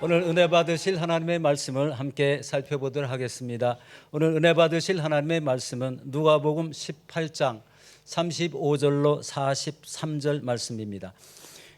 오늘 은혜 받으실 하나님의 말씀을 함께 살펴보도록 하겠습니다. 오늘 은혜 받으실 하나님의 말씀은 누가복음 18장 35절로 43절 말씀입니다.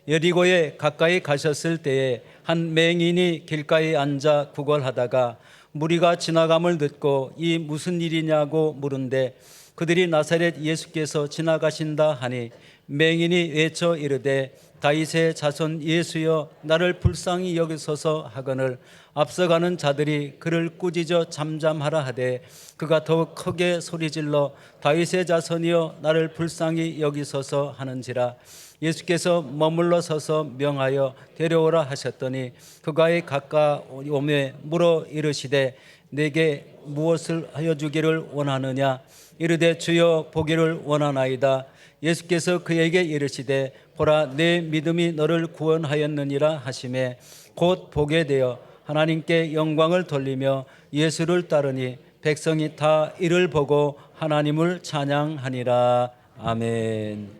여리고에 가까이 가셨을 때에 한 맹인이 길가에 앉아 구걸하다가 무리가 지나감을 듣고 이 무슨 일이냐고 물은데 그들이 나사렛 예수께서 지나가신다 하니 맹인이 외쳐 이르되 다윗의 자손 예수여 나를 불쌍히 여기소서 하거늘 앞서가는 자들이 그를 꾸짖어 잠잠하라 하되 그가 더욱 크게 소리질러 다윗의 자손이여 나를 불쌍히 여기소서 하는지라. 예수께서 머물러 서서 명하여 데려오라 하셨더니 그가에 가까우매 물어 이르시되 내게 무엇을 하여 주기를 원하느냐. 이르되 주여 보기를 원하나이다. 예수께서 그에게 이르시되 보라 내 믿음이 너를 구원하였느니라 하시매 곧 보게 되어 하나님께 영광을 돌리며 예수를 따르니 백성이 다 이를 보고 하나님을 찬양하니라. 아멘.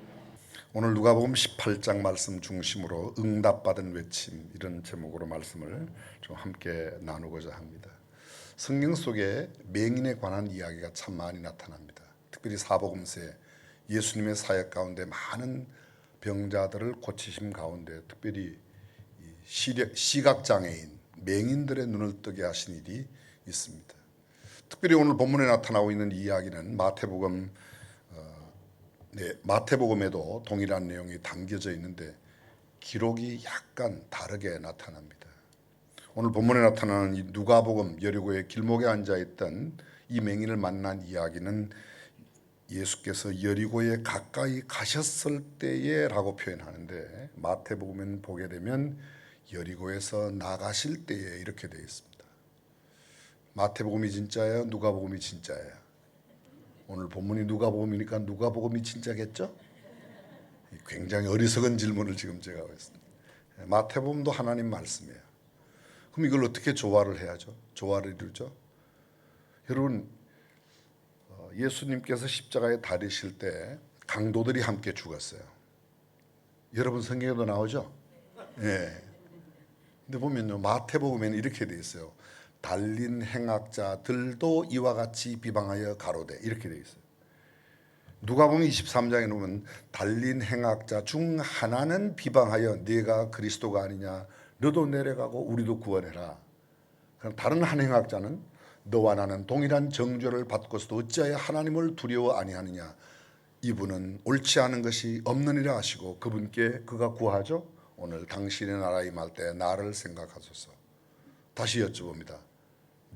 오늘 누가복음 18장 말씀 중심으로 응답받은 외침 이런 제목으로 말씀을 좀 함께 나누고자 합니다. 성경 속에 맹인에 관한 이야기가 참 많이 나타납니다. 특별히 사복음서에 예수님의 사역 가운데 많은 병자들을 고치심 가운데 특별히 시각장애인, 맹인들의 눈을 뜨게 하신 일이 있습니다. 특별히 오늘 본문에 나타나고 있는 이야기는 마태복음에도 동일한 내용이 담겨져 있는데 기록이 약간 다르게 나타납니다. 오늘 본문에 나타나는 이 누가복음 여리고의 길목에 앉아있던 이 맹인을 만난 이야기는 예수께서 여리고에 가까이 가셨을 때에 라고 표현하는데 마태복음은 보게 되면 여리고에서 나가실 때에 이렇게 되어 있습니다. 마태복음이 진짜예요? 누가복음이 진짜예요? 오늘 본문이 누가복음이니까 누가복음이 진짜겠죠? 굉장히 어리석은 질문을 지금 제가 했습니다. 마태복음도 하나님 말씀이에요. 그럼 이걸 어떻게 조화를 해야죠? 조화를 이루죠? 여러분, 예수님께서 십자가에 달리실 때 강도들이 함께 죽었어요. 여러분 성경에도 나오죠? 예. 근데 보면요, 마태복음에는 이렇게 돼 있어요. 달린 행악자들도 이와 같이 비방하여 가로되 이렇게 돼 있어요. 누가복음 23장에 보면 달린 행악자 중 하나는 비방하여 네가 그리스도가 아니냐, 너도 내려가고 우리도 구원해라. 그럼 다른 한 행악자는 너와 나는 동일한 정죄를 받고서도 어찌하여 하나님을 두려워 아니하느냐. 이분은 옳지 않은 것이 없느니라 하시고 그분께 그가 구하죠. 오늘 당신의 나라 임할 때 나를 생각하소서. 다시 여쭤봅니다.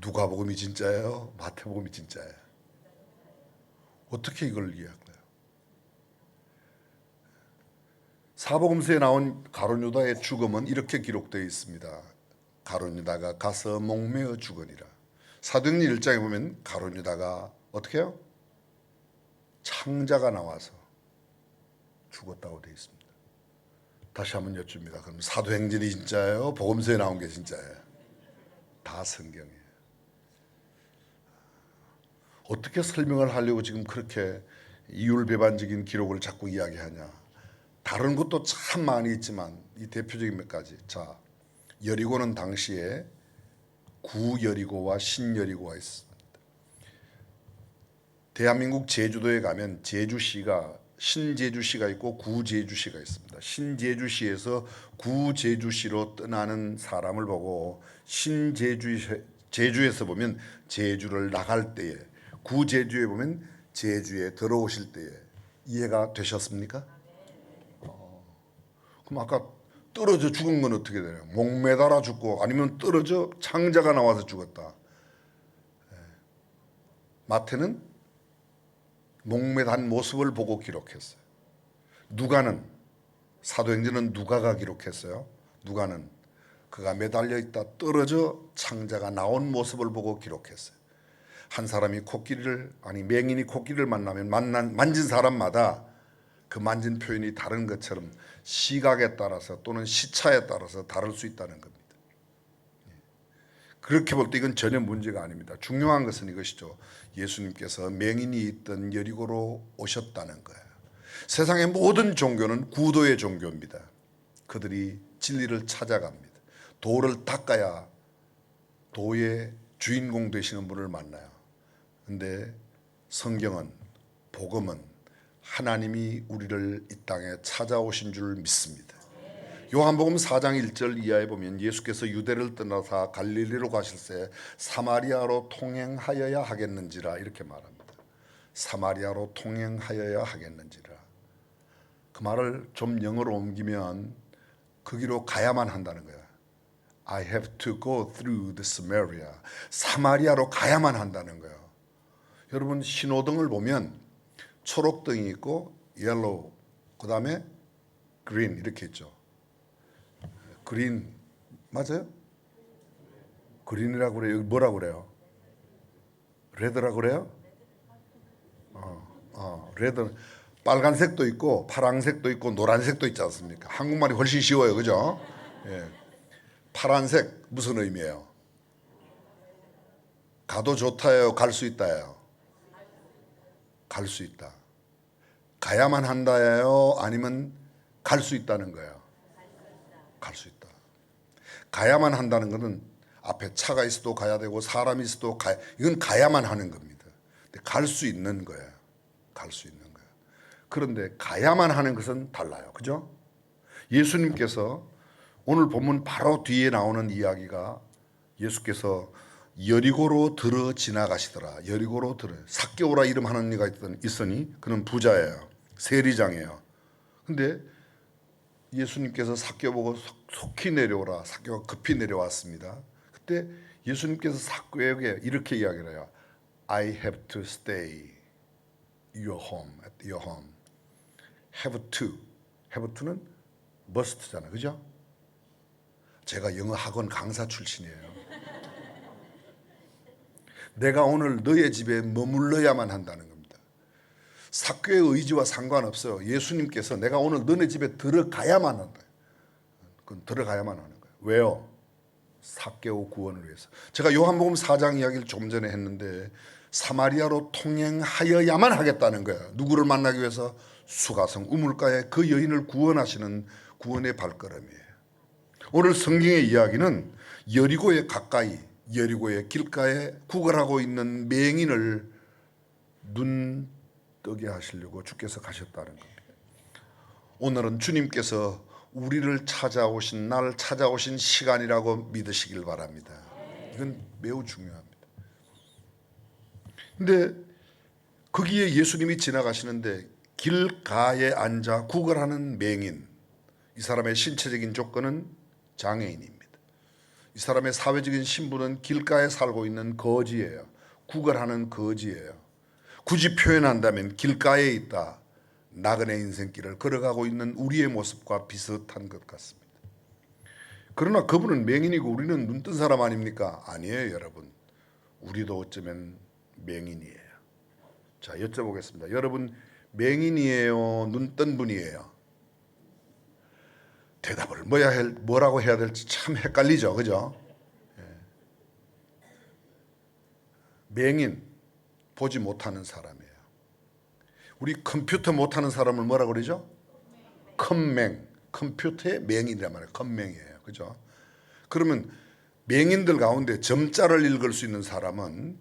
누가복음이 진짜예요? 마태복음이 진짜예요? 어떻게 이걸 이해할까요? 사복음서에 나온 가룟 유다의 죽음은 이렇게 기록되어 있습니다. 가룟 유다가 가서 목매어 죽으니라. 사도행전 1장에 보면 가룟 유다가 어떻게 해요? 창자가 나와서 죽었다고 되어 있습니다. 다시 한번 여쭙니다. 그럼 사도행전이 진짜예요? 복음서에 나온 게 진짜예요? 다 성경이에요. 어떻게 설명을 하려고 지금 그렇게 이율배반적인 기록을 자꾸 이야기하냐. 다른 것도 참 많이 있지만 이 대표적인 몇 가지. 자, 여리고는 당시에 구여리고와 신여리고가 있습니다. 대한민국 제주도에 가면 제주시가 신제주시가 있고 구제주시가 있습니다. 신제주시에서 구제주시로 떠나는 사람을 보고 제주에서 보면 제주를 나갈 때에, 구제주에 보면 제주에 들어오실 때에. 이해가 되셨습니까? 그럼 아까 떨어져 죽은 건 어떻게 되나요? 목 매달아 죽고 아니면 떨어져 창자가 나와서 죽었다. 마태는 목매단 모습을 보고 기록했어요. 누가는, 사도행전은 누가가 기록했어요. 누가는 그가 매달려 있다 떨어져 창자가 나온 모습을 보고 기록했어요. 한 사람이 맹인이 코끼리를 만나면 만진 사람마다 그 만진 표현이 다른 것처럼 시각에 따라서 또는 시차에 따라서 다를 수 있다는 겁니다. 그렇게 볼 때 이건 전혀 문제가 아닙니다. 중요한 것은 이것이죠. 예수님께서 맹인이 있던 여리고로 오셨다는 거예요. 세상의 모든 종교는 구도의 종교입니다. 그들이 진리를 찾아갑니다. 도를 닦아야 도의 주인공 되시는 분을 만나요. 근데 성경은, 복음은 하나님이 우리를 이 땅에 찾아오신 줄 믿습니다. 요한복음 4장 1절 이하에 보면 예수께서 유대를 떠나사 갈릴리로 가실 때 사마리아로 통행하여야 하겠는지라 이렇게 말합니다. 사마리아로 통행하여야 하겠는지라. 그 말을 좀 영어로 옮기면 거기로 가야만 한다는 거야. I have to go through the Samaria. 사마리아로 가야만 한다는 거예요. 여러분 신호등을 보면 초록등이 있고 옐로우, 그 다음에 그린 이렇게 있죠. 그린 맞아요? 그린이라고 그래요. 여기 뭐라고 그래요? 레드라고 그래요? 레드. 빨간색도 있고 파란색도 있고 노란색도 있지 않습니까? 한국말이 훨씬 쉬워요, 그죠? 예. 파란색 무슨 의미예요? 가도 좋다예요, 갈 수 있다예요? 갈 수 있다. 가야만 한다예요, 아니면 갈 수 있다는 거예요? 갈 수 있다. 가야만 한다는 것은 앞에 차가 있어도 가야 되고 사람이 있어도 이건 가야만 하는 겁니다. 근데 갈 수 있는 거예요. 갈 수 있는 거예요. 그런데 가야만 하는 것은 달라요. 그죠? 예수님께서 오늘 본문 바로 뒤에 나오는 이야기가 예수께서 여리고로 들어 지나가시더라. 여리고로 들어. 삭개오라 이름하는 이가 있으니 그는 부자예요. 세리장이에요. 근데 예수님께서 삭개오 보고 속히 내려오라. 삭개오가 급히 내려왔습니다. 그때 예수님께서 삭개오에게 이렇게 이야기를 해요. I have to stay your home, at your home. have to. have to는 must잖아요. 그죠? 제가 영어 학원 강사 출신이에요. 내가 오늘 너의 집에 머물러야만 한다는 겁니다. 삭개의 의지와 상관없어요. 예수님께서 내가 오늘 너네 집에 들어가야만 한다. 그건 들어가야만 하는 거예요. 왜요? 삭개오 구원을 위해서. 제가 요한복음 4장 이야기를 좀 전에 했는데 사마리아로 통행하여야만 하겠다는 거예요. 누구를 만나기 위해서? 수가성 우물가에 그 여인을 구원하시는 구원의 발걸음이에요. 오늘 성경의 이야기는 여리고에 가까이, 여리고의 길가에 구걸하고 있는 맹인을 눈 뜨게 하시려고 주께서 가셨다는 겁니다. 오늘은 주님께서 우리를 찾아오신, 나를 찾아오신 시간이라고 믿으시길 바랍니다. 이건 매우 중요합니다. 근데 거기에 예수님이 지나가시는데 길가에 앉아 구걸하는 맹인, 이 사람의 신체적인 조건은 장애인입니다. 이 사람의 사회적인 신분은 길가에 살고 있는 거지예요. 구걸하는 거지예요. 굳이 표현한다면 길가에 있다, 나그네 인생길을 걸어가고 있는 우리의 모습과 비슷한 것 같습니다. 그러나 그분은 맹인이고 우리는 눈뜬 사람 아닙니까? 아니에요, 여러분. 우리도 어쩌면 맹인이에요. 자, 여쭤보겠습니다. 여러분 맹인이에요? 눈뜬 분이에요? 대답을 뭐라고 해야 될지 참 헷갈리죠, 그죠? 맹인, 보지 못하는 사람이에요. 우리 컴퓨터 못하는 사람을 뭐라고 그러죠? 컴맹, 컴퓨터의 맹인이란 말이에요. 컴맹이에요, 그죠? 그러면 맹인들 가운데 점자를 읽을 수 있는 사람은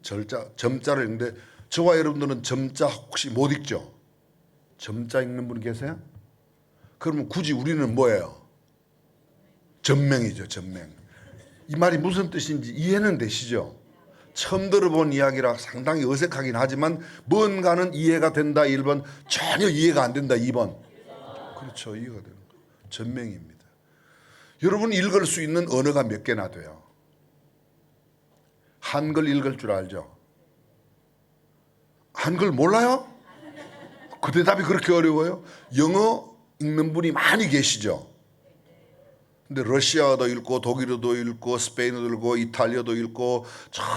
점자를 읽는데 저와 여러분들은 점자 혹시 못 읽죠? 점자 읽는 분 계세요? 그러면 굳이 우리는 뭐예요? 전맹이죠, 전맹. 이 말이 무슨 뜻인지 이해는 되시죠? 처음 들어본 이야기라 상당히 어색하긴 하지만 뭔가는 이해가 된다 1번, 전혀 이해가 안 된다 2번. 그렇죠, 이해가 되는 거예요. 전맹입니다. 여러분 읽을 수 있는 언어가 몇 개나 돼요? 한글 읽을 줄 알죠? 한글 몰라요? 그 대답이 그렇게 어려워요? 영어 읽는 분이 많이 계시죠? 근데 러시아어도 읽고 독일어도 읽고 스페인어도 읽고 이탈리아도 읽고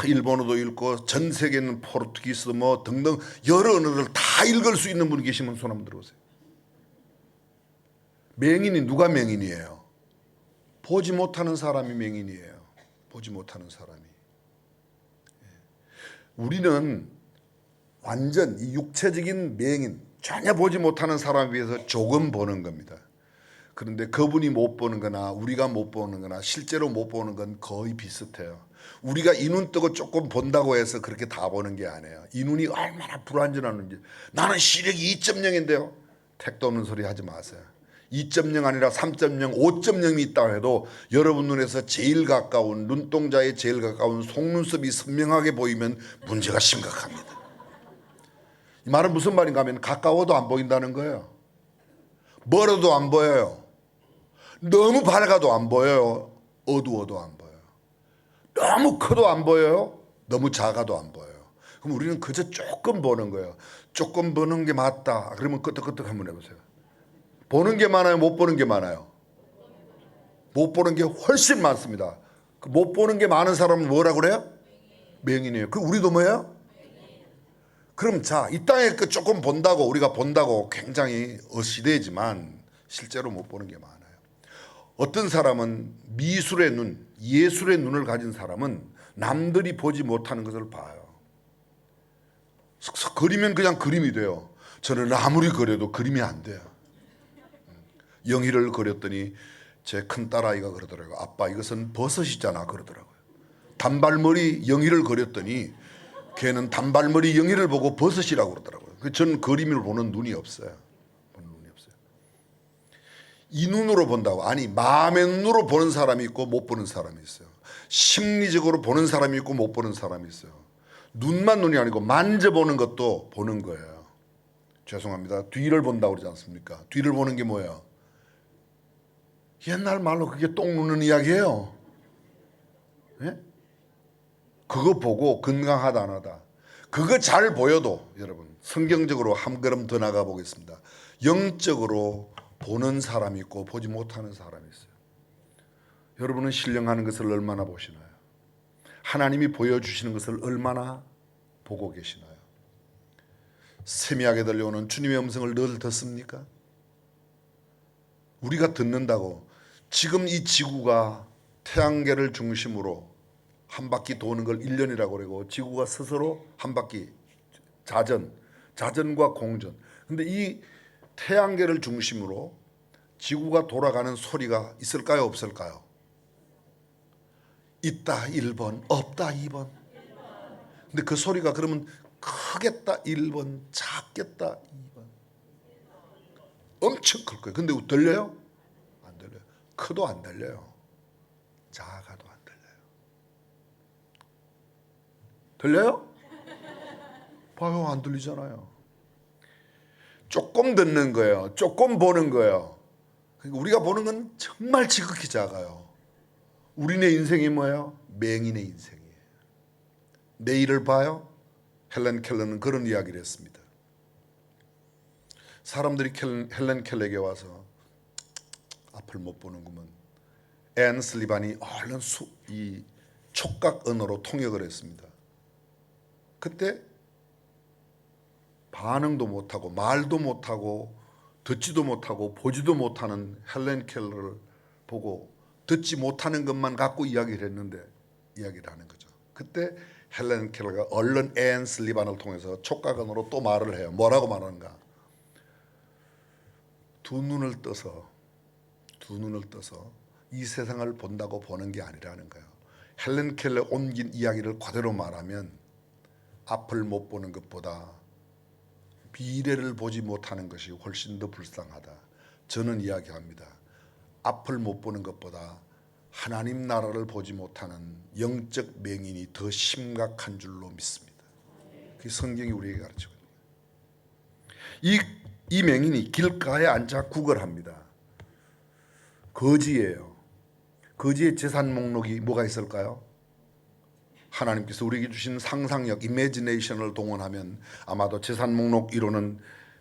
일본어도 읽고 전 세계는 포르투기스 뭐 등등 여러 언어를 다 읽을 수 있는 분이 계시면 손 한번 들어보세요. 맹인이 누가 맹인이에요? 보지 못하는 사람이 맹인이에요. 보지 못하는 사람이. 우리는 완전 이 육체적인 맹인, 전혀 보지 못하는 사람에 비해서 조금 보는 겁니다. 그런데 그분이 못 보는 거나 우리가 못 보는 거나 실제로 못 보는 건 거의 비슷해요. 우리가 이 눈 뜨고 조금 본다고 해서 그렇게 다 보는 게 아니에요. 이 눈이 얼마나 불완전한지. 나는 시력이 2.0인데요. 택도 없는 소리 하지 마세요. 2.0 아니라 3.0, 5.0이 있다고 해도 여러분 눈에서 제일 가까운, 눈동자에 제일 가까운 속눈썹이 선명하게 보이면 문제가 심각합니다. 이 말은 무슨 말인가 하면 가까워도 안 보인다는 거예요. 멀어도 안 보여요. 너무 밝아도 안 보여요. 어두워도 안 보여요. 너무 커도 안 보여요. 너무 작아도 안 보여요. 그럼 우리는 그저 조금 보는 거예요. 조금 보는 게 맞다. 그러면 끄떡끄떡 한번 해보세요. 보는 게 많아요? 못 보는 게 많아요? 못 보는 게 훨씬 많습니다. 그 못 보는 게 많은 사람은 뭐라 그래요? 맹인이에요. 그 우리도 뭐예요? 그럼 자, 이 땅에 그 조금 본다고 우리가 본다고 굉장히 어시되지만 실제로 못 보는 게 많아요. 어떤 사람은 미술의 눈, 예술의 눈을 가진 사람은 남들이 보지 못하는 것을 봐요. 그리면 그냥 그림이 돼요. 저는 아무리 그려도 그림이 안 돼요. 영희를 그렸더니 제 큰딸아이가 그러더라고요. 아빠 이것은 버섯이잖아 그러더라고요. 단발머리 영희를 그렸더니 걔는 단발머리 영희를 보고 버섯이라고 그러더라고요. 저는 그림을 보는 눈이 없어요. 보는 눈이 없어요. 이 눈으로 본다고. 아니 마음의 눈으로 보는 사람이 있고 못 보는 사람이 있어요. 심리적으로 보는 사람이 있고 못 보는 사람이 있어요. 눈만 눈이 아니고 만져보는 것도 보는 거예요. 죄송합니다. 뒤를 본다고 그러지 않습니까? 뒤를 보는 게 뭐예요? 옛날 말로 그게 똥 누는 이야기예요. 예? 그거 보고 건강하다 안 하다. 그거 잘 보여도 여러분 성경적으로 한 걸음 더 나가 보겠습니다. 영적으로 보는 사람이 있고 보지 못하는 사람이 있어요. 여러분은 신령하는 것을 얼마나 보시나요? 하나님이 보여주시는 것을 얼마나 보고 계시나요? 세미하게 들려오는 주님의 음성을 늘 듣습니까? 우리가 듣는다고 지금 이 지구가 태양계를 중심으로 한 바퀴 도는 걸 1년이라고 그러고 지구가 스스로 한 바퀴 자전과 공전. 근데 이 태양계를 중심으로 지구가 돌아가는 소리가 있을까요? 없을까요? 있다 1번, 없다 2번. 근데 그 소리가 그러면 크겠다 1번, 작겠다 2번. 엄청 클 거예요. 근데 들려요? 안 들려요. 커도 안 들려요. 작아도 안 들려요. 들려요? 봐요, 안 들리잖아요. 조금 듣는 거예요. 조금 보는 거예요. 그러니까 우리가 보는 건 정말 지극히 작아요. 우리네 인생이 뭐예요? 맹인의 인생이에요. 내일을 봐요? 헬렌 켈러는 그런 이야기를 했습니다. 사람들이 헬렌 켈러에게 와서 앞을 못 보는구먼. 앤 슬리반이 얼른 이 촉각 언어로 통역을 했습니다. 그때 반응도 못하고 말도 못하고 듣지도 못하고 보지도 못하는 헬렌 켈러를 보고 듣지 못하는 것만 갖고 이야기를 했는데 이야기를 하는 거죠. 그때 헬렌 켈러가 얼른 앤 슬리반을 통해서 촉각 언어로 또 말을 해요. 뭐라고 말하는가? 두 눈을 떠서 이 세상을 본다고 보는 게 아니라는 거예요. 헬렌 켈러 옮긴 이야기를 그대로 말하면 앞을 못 보는 것보다 미래를 보지 못하는 것이 훨씬 더 불쌍하다. 저는 이야기합니다. 앞을 못 보는 것보다 하나님 나라를 보지 못하는 영적 맹인이 더 심각한 줄로 믿습니다. 그게 성경이 우리에게 가르치고 있는 거예요. 이 맹인이 길가에 앉아 구걸합니다. 거지예요. 거지의 재산 목록이 뭐가 있을까요? 하나님께서 우리에게 주신 상상력, 이미지네이션을 동원하면 아마도 재산 목록 1호는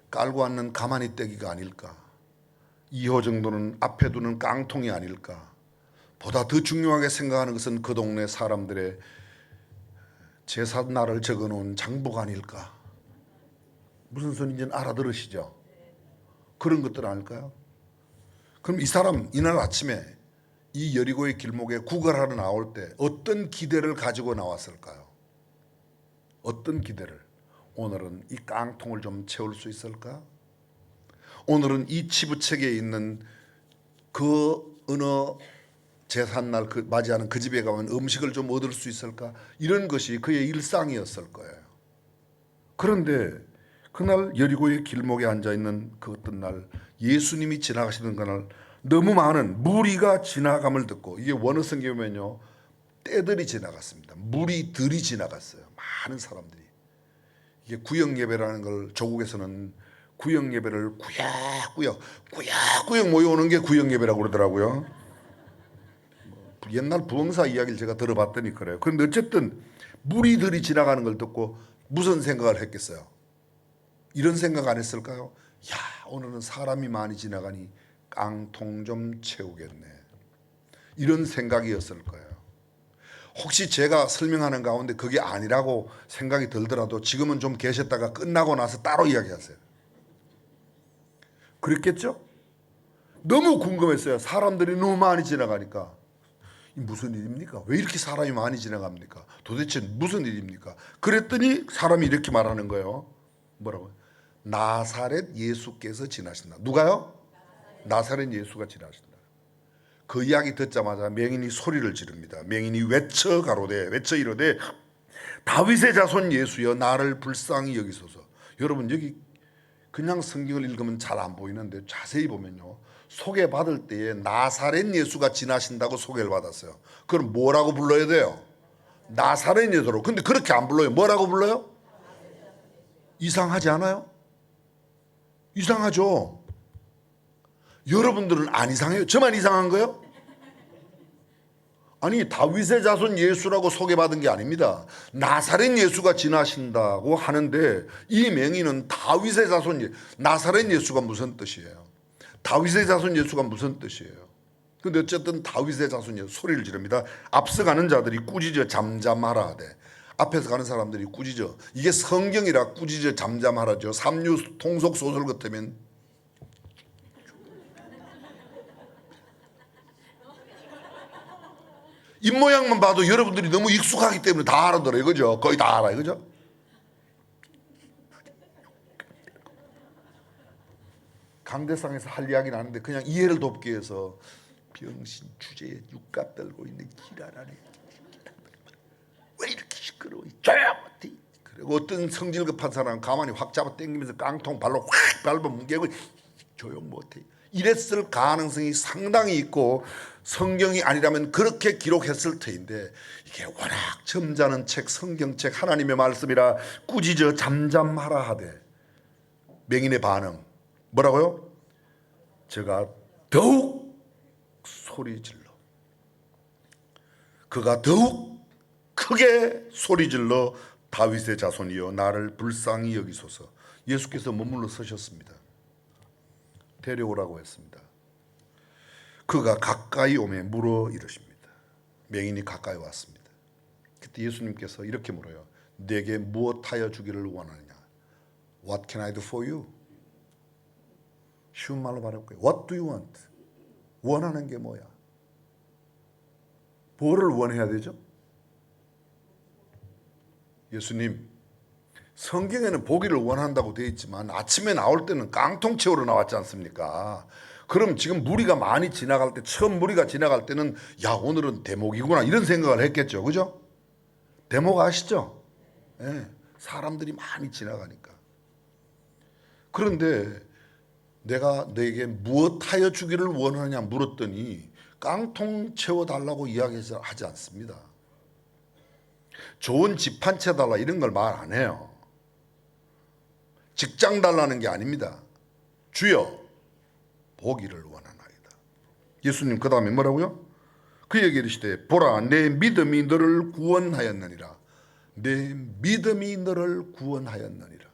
깔고 앉는 가만히 떼기가 아닐까. 2호 정도는 앞에 두는 깡통이 아닐까. 보다 더 중요하게 생각하는 것은 그 동네 사람들의 제삿날을 적어놓은 장부가 아닐까. 무슨 소리인지는 알아들으시죠? 그런 것들 아닐까요? 그럼 이 사람 이날 아침에 이 여리고의 길목에 구걸하러 나올 때 어떤 기대를 가지고 나왔을까요? 어떤 기대를? 오늘은 이 깡통을 좀 채울 수 있을까? 오늘은 이 치부책에 있는 그 어느 제삿날 그 맞이하는 그 집에 가면 음식을 좀 얻을 수 있을까? 이런 것이 그의 일상이었을 거예요. 그런데 그날 여리고의 길목에 앉아 있는 그 어떤 날 예수님이 지나가시는 그날 너무 많은 무리가 지나감을 듣고, 이게 원어 성경에 보면요 떼들이 지나갔습니다. 무리들이 지나갔어요. 많은 사람들이. 이게 구역 예배라는 걸 조국에서는 구역 예배를 구역구역 모여오는 게 구역 예배라고 그러더라고요. 옛날 부흥사 이야기를 제가 들어봤더니 그래요. 그런데 어쨌든 무리들이 지나가는 걸 듣고 무슨 생각을 했겠어요? 이런 생각 안 했을까요? 야, 오늘은 사람이 많이 지나가니 깡통 좀 채우겠네. 이런 생각이었을 거예요. 혹시 제가 설명하는 가운데 그게 아니라고 생각이 들더라도 지금은 좀 계셨다가 끝나고 나서 따로 이야기하세요. 그랬겠죠? 너무 궁금했어요. 사람들이 너무 많이 지나가니까. 무슨 일입니까? 왜 이렇게 사람이 많이 지나갑니까? 도대체 무슨 일입니까? 그랬더니 사람이 이렇게 말하는 거예요. 뭐라고요? 나사렛 예수께서 지나신다. 누가요? 나사렛 예수가 지나신다. 그 이야기 듣자마자 맹인이 소리를 지릅니다. 맹인이 외쳐 이르되 다윗의 자손 예수여 나를 불쌍히 여기소서. 여러분 여기 그냥 성경을 읽으면 잘 안 보이는데 자세히 보면요 소개받을 때에 나사렛 예수가 지나신다고 소개를 받았어요. 그럼 뭐라고 불러야 돼요? 나사렛 예수로. 근데 그렇게 안 불러요. 뭐라고 불러요? 이상하지 않아요? 이상하죠. 여러분들은 안 이상해요? 저만 이상한 거예요? 아니 다윗의 자손 예수라고 소개받은 게 아닙니다. 나사렛 예수가 지나신다고 하는데 이 맹인은 다윗의 자손 나사렛 예수가 무슨 뜻이에요? 다윗의 자손 예수가 무슨 뜻이에요? 근데 어쨌든 다윗의 자손 예수 소리를 지릅니다. 앞서가는 자들이 꾸짖어 잠잠하라 하되. 앞에서 가는 사람들이 꾸짖어. 이게 성경이라 꾸짖어 잠잠하라죠. 삼류 통속 소설 같으면 입모양만 봐도 여러분들이 너무 익숙하기 때문에 다 알아들어요. 그죠? 거의 다 알아요. 그죠? 강대상에서 할 이야기는 아닌데 그냥 이해를 돕기 위해서 병신 주제에 육갑 떨고 있는 기라라네. 왜 이렇게 시끄러워? 조용히. 그리고 어떤 성질 급한 사람은 가만히 확 잡아 당기면서 깡통 발로 확 밟아 뭉개고 조용 못해. 이랬을 가능성이 상당히 있고 성경이 아니라면 그렇게 기록했을 터인데 이게 워낙 점잖은 책 성경책 하나님의 말씀이라 꾸짖어 잠잠하라 하되. 맹인의 반응 뭐라고요? 제가 더욱 소리 질러 그가 더욱 크게 소리 질러 다윗의 자손이여 나를 불쌍히 여기소서. 예수께서 머물러 서셨습니다. 데려오라고 했습니다. 그가 가까이 오매 물어 이르십니다. 맹인이 가까이 왔습니다. 그때 예수님께서 이렇게 물어요. 내게 무엇하여 주기를 원하느냐? What can I do for you? 쉬운 말로 말해볼게요. What do you want? 원하는 게 뭐야? 뭐를 원해야 되죠? 예수님, 성경에는 보기를 원한다고 되어 있지만 아침에 나올 때는 깡통 채우러 나왔지 않습니까? 그럼 지금 무리가 많이 지나갈 때, 처음 무리가 지나갈 때는 야 오늘은 대목이구나 이런 생각을 했겠죠. 그죠? 대목 아시죠? 네, 사람들이 많이 지나가니까. 그런데 내가 너에게 무엇하여 주기를 원하느냐 물었더니 깡통 채워달라고 이야기하지 않습니다. 좋은 집 한 채 달라 이런 걸 말 안 해요. 직장 달라는 게 아닙니다. 주여 보기를 원하나이다. 예수님 그 다음에 뭐라고요? 그에게 이르시되 보라 내 믿음이 너를 구원하였느니라. 내 믿음이 너를 구원하였느니라.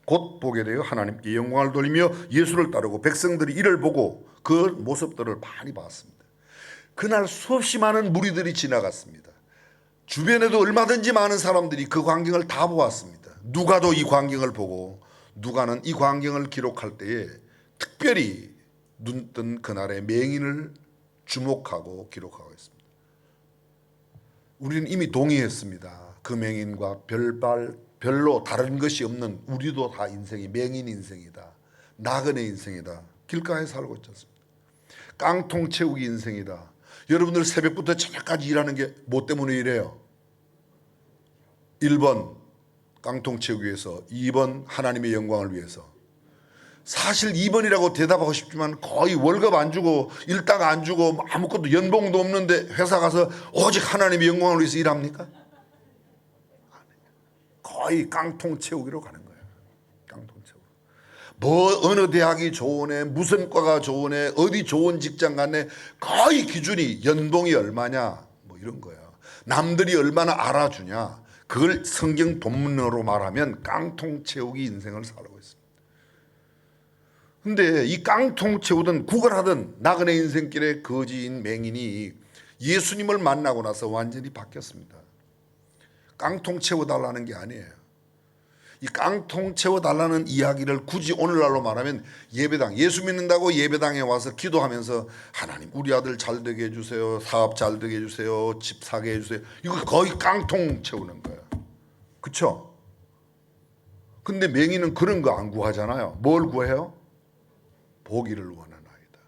곧 보게 되어 하나님께 영광을 돌리며 예수를 따르고 백성들이 이를 보고 그 모습들을 많이 봤습니다. 그날 수없이 많은 무리들이 지나갔습니다. 주변에도 얼마든지 많은 사람들이 그 광경을 다 보았습니다. 누가도 이 광경을 보고 누가는 이 광경을 기록할 때에 특별히 눈뜬 그날의 맹인을 주목하고 기록하고 있습니다. 우리는 이미 동의했습니다. 그 맹인과 별로 다른 것이 없는 우리도 다 인생이 맹인 인생이다. 나그네 인생이다. 길가에 살고 있지 않습니까? 깡통 채우기 인생이다. 여러분들 새벽부터 저녁까지 일하는 게 뭐 때문에 이래요? 1번 깡통 채우기 위해서, 2번 하나님의 영광을 위해서. 사실 2번이라고 대답하고 싶지만 거의 월급 안 주고 일당 안 주고 아무것도 연봉도 없는데 회사 가서 오직 하나님의 영광을 위해서 일합니까? 거의 깡통 채우기로 가는 거예요. 깡통 채우기. 뭐 어느 대학이 좋으네, 무슨 과가 좋으네, 어디 좋은 직장 갔네, 거의 기준이 연봉이 얼마냐 뭐 이런 거예요. 남들이 얼마나 알아주냐, 그걸 성경 본문으로 말하면 깡통 채우기 인생을 살고 있습니다. 근데 이 깡통 채우든 구걸하든 나그네 인생길의 거지인 맹인이 예수님을 만나고 나서 완전히 바뀌었습니다. 깡통 채워달라는 게 아니에요. 이 깡통 채워달라는 이야기를 굳이 오늘날로 말하면 예배당, 예수 믿는다고 예배당에 와서 기도하면서 하나님 우리 아들 잘 되게 해주세요, 사업 잘 되게 해주세요, 집 사게 해주세요, 이거 거의 깡통 채우는 거예요. 그렇죠? 근데 맹인은 그런 거 안 구하잖아요. 뭘 구해요? 보기를 원하나이다.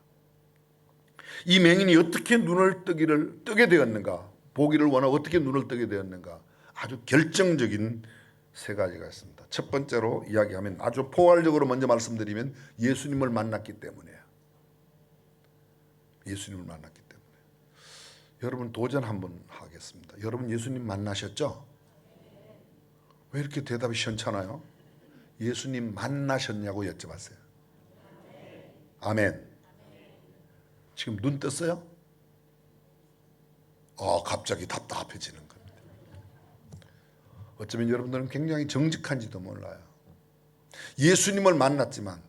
이 맹인이 어떻게 눈을 뜨게 되었는가, 보기를 원하고 어떻게 눈을 뜨게 되었는가, 아주 결정적인 세 가지가 있습니다. 첫 번째로 이야기하면 아주 포괄적으로 먼저 말씀드리면 예수님을 만났기 때문이에요. 예수님을 만났기 때문에. 여러분 도전 한번 하겠습니다. 여러분 예수님 만나셨죠? 왜 이렇게 대답이 시원찮아요? 예수님 만나셨냐고 여쭤봤어요. 아멘. 지금 눈 떴어요? 갑자기 답답해지는 겁니다. 어쩌면 여러분들은 굉장히 정직한지도 몰라요. 예수님을 만났지만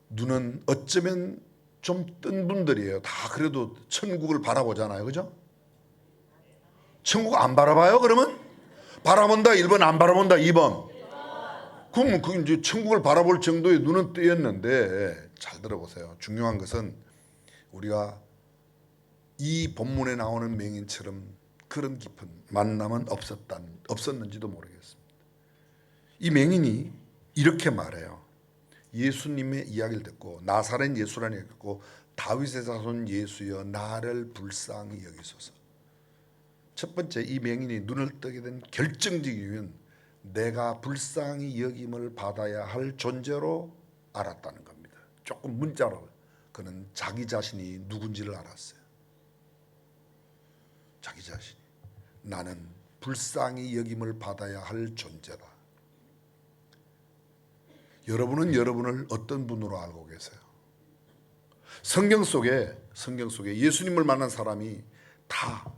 눈은 어쩌면 좀 뜬 분들이에요. 다 그래도 천국을 바라보잖아요. 그죠? 천국 안 바라봐요? 그러면? 바라본다 1번, 안 바라본다 2번. 그럼 그 이제 천국을 바라볼 정도의 눈은 뜨였는데, 잘 들어보세요. 중요한 것은 우리가 이 본문에 나오는 맹인처럼 그런 깊은 만남은 없었는지도 모르겠습니다. 이 맹인이 이렇게 말해요. 예수님의 이야기를 듣고, 나사렛 예수라는 얘기를 듣고, 다윗의 자손 예수여 나를 불쌍히 여기소서. 첫 번째, 이 맹인이 눈을 뜨게 된 결정적인 이유는 내가 불쌍히 여김을 받아야 할 존재로 알았다는 겁니다. 조금 문자로, 그는 자기 자신이 누군지를 알았어요. 자기 자신이 나는 불쌍히 여김을 받아야 할 존재다. 여러분은 여러분을 어떤 분으로 알고 계세요? 성경 속에 예수님을 만난 사람이 다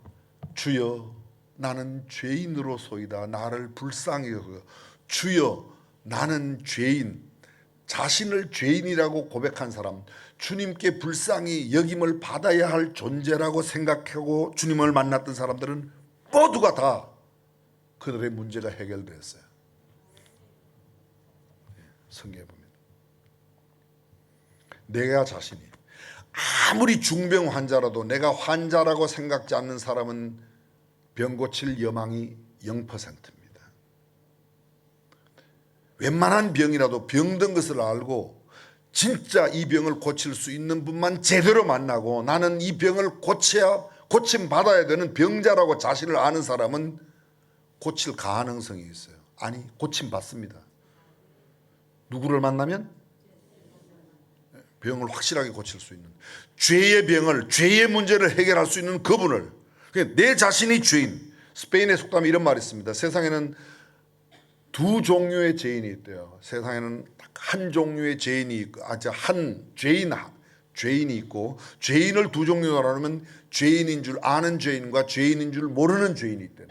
주여 나는 죄인으로소이다, 나를 불쌍히 여기소서. 주여 나는 죄인, 자신을 죄인이라고 고백한 사람, 주님께 불쌍히 여김을 받아야 할 존재라고 생각하고 주님을 만났던 사람들은 모두가 다 그들의 문제가 해결됐어요. 성경에 보면 내가 자신이 아무리 중병 환자라도 내가 환자라고 생각지 않는 사람은 병 고칠 여망이 0%입니다. 웬만한 병이라도 병든 것을 알고 진짜 이 병을 고칠 수 있는 분만 제대로 만나고, 나는 이 병을 고침 받아야 되는 병자라고 자신을 아는 사람은 고칠 가능성이 있어요. 아니, 고침 받습니다. 누구를 만나면? 병을 확실하게 고칠 수 있는, 죄의 병을, 죄의 문제를 해결할 수 있는 그분을. 내 자신이 죄인. 스페인에 속담에 이런 말이 있습니다. 세상에는 두 종류의 죄인이 있대요. 세상에는 딱 한 종류의 죄인이 있고, 한 죄인이 있고, 죄인을 두 종류로 나누면 죄인인 줄 아는 죄인과 죄인인 줄 모르는 죄인이 있대요.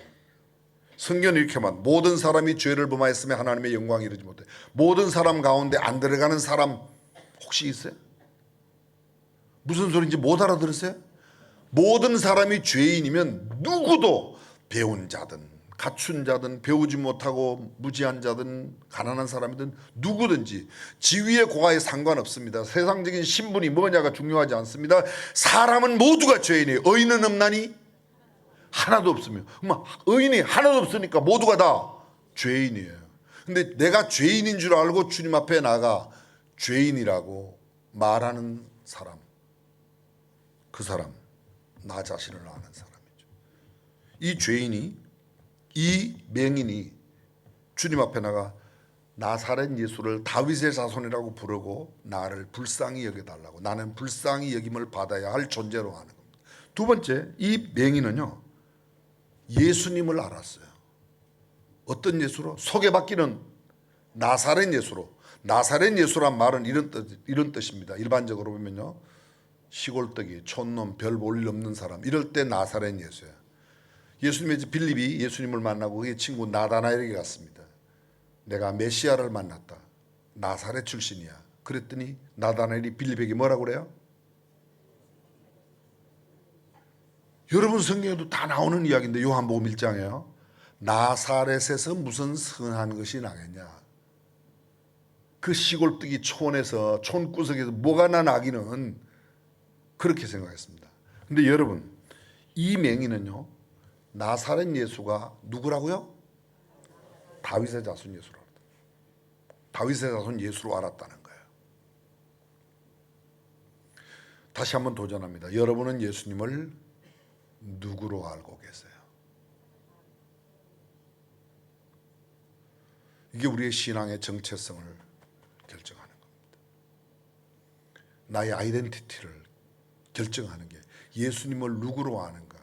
성경은 이렇게 말, 모든 사람이 죄를 범하였으며 하나님의 영광에 이르지 못해. 모든 사람 가운데 안 들어가는 사람 혹시 있어요? 무슨 소리인지 못 알아들으세요? 모든 사람이 죄인이면 누구도 배운 자든 갖춘 자든 배우지 못하고 무지한 자든 가난한 사람이든 누구든지 지위의 고하에 상관없습니다. 세상적인 신분이 뭐냐가 중요하지 않습니다. 사람은 모두가 죄인이에요. 의인은 없나니? 하나도 없으며, 의인이 하나도 없으니까 모두가 다 죄인이에요. 근데 내가 죄인인 줄 알고 주님 앞에 나가 죄인이라고 말하는 사람, 그 사람, 나 자신을 아는 사람이죠. 이 죄인이, 이 맹인이 주님 앞에 나가 나사렛 예수를 다윗의 자손이라고 부르고 나를 불쌍히 여겨달라고, 나는 불쌍히 여김을 받아야 할 존재로 하는 겁니다. 두 번째, 이 맹인은요, 예수님을 알았어요. 어떤 예수로? 소개받기는 나사렛 예수로. 나사렛 예수란 말은 이런 뜻입니다. 일반적으로 보면요, 시골떡이, 촌놈, 별 볼 일 없는 사람, 이럴 때 나사렛 예수야. 예수님의 빌립이 예수님을 만나고 그의 친구 나다나엘에게 갔습니다. 내가 메시아를 만났다. 나사렛 출신이야. 그랬더니 나다나엘이 빌립에게 뭐라고 그래요? 여러분 성경에도 다 나오는 이야기인데 요한복음 1장에요. 나사렛에서 무슨 선한 것이 나겠냐. 그 시골뜨기 촌에서, 촌구석에서 뭐가 나기는, 그렇게 생각했습니다. 근데 여러분, 이 맹인은요, 나사렛 예수가 누구라고요? 다윗의 자손 예수로 알았다. 다윗의 자손 예수로 알았다는 거예요. 다시 한번 도전합니다. 여러분은 예수님을 누구로 알고 계세요? 이게 우리의 신앙의 정체성을 결정하는 겁니다. 나의 아이덴티티를 결정하는 게 예수님을 누구로 아는가.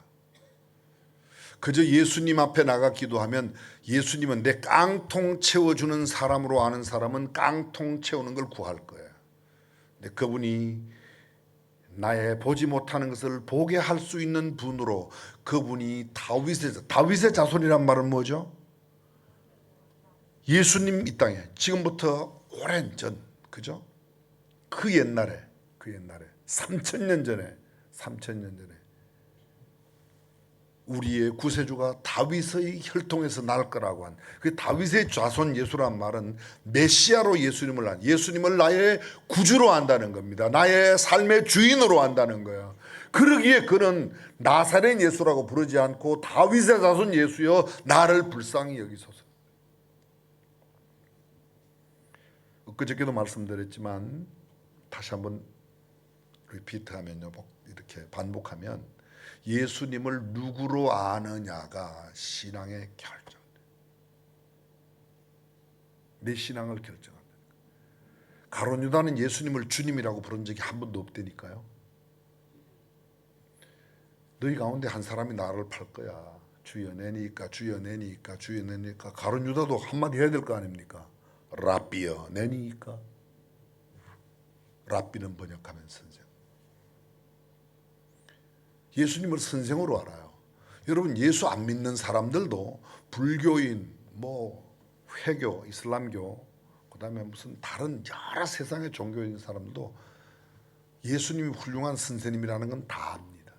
그저 예수님 앞에 나가 기도하면 예수님은 내 깡통 채워주는 사람으로 아는 사람은 깡통 채우는 걸 구할 거예요. 근데 그분이 나의 보지 못하는 것을 보게 할 수 있는 분으로, 그분이 다윗의 자손이란 말은 뭐죠? 예수님 이 땅에 지금부터 오랜 전, 그죠? 그 옛날에 3,000년 전에 우리의 구세주가 다윗의 혈통에서 날 거라고 한, 그 다윗의 자손 예수란 말은 메시아로 예수님을 나의 구주로 안다는 겁니다. 나의 삶의 주인으로 안다는 거예요. 그러기에 그는 나사렛 예수라고 부르지 않고 다윗의 자손 예수여 나를 불쌍히 여기소서. 엊그저께도 말씀드렸지만 다시 한번 리피트하면요, 이렇게 반복하면 예수님을 누구로 아느냐가 신앙의 결정. 내 신앙을 결정한다. 가룟 유다는 예수님을 주님이라고 부른 적이 한 번도 없다니까요. 너희 가운데 한 사람이 나를 팔 거야. 주여 내니까, 주여 내니까, 주여 내니까. 가룟 유다도 한마디 해야 될 거 아닙니까? 랍비여 내니까. 랍비는 번역하면 선생. 예수님을 선생으로 알아요. 여러분, 예수 안 믿는 사람들도 불교인, 회교, 이슬람교, 그다음에 무슨 다른 여러 세상의 종교에 있는 사람들도 예수님이 훌륭한 선생님이라는 건 다 압니다.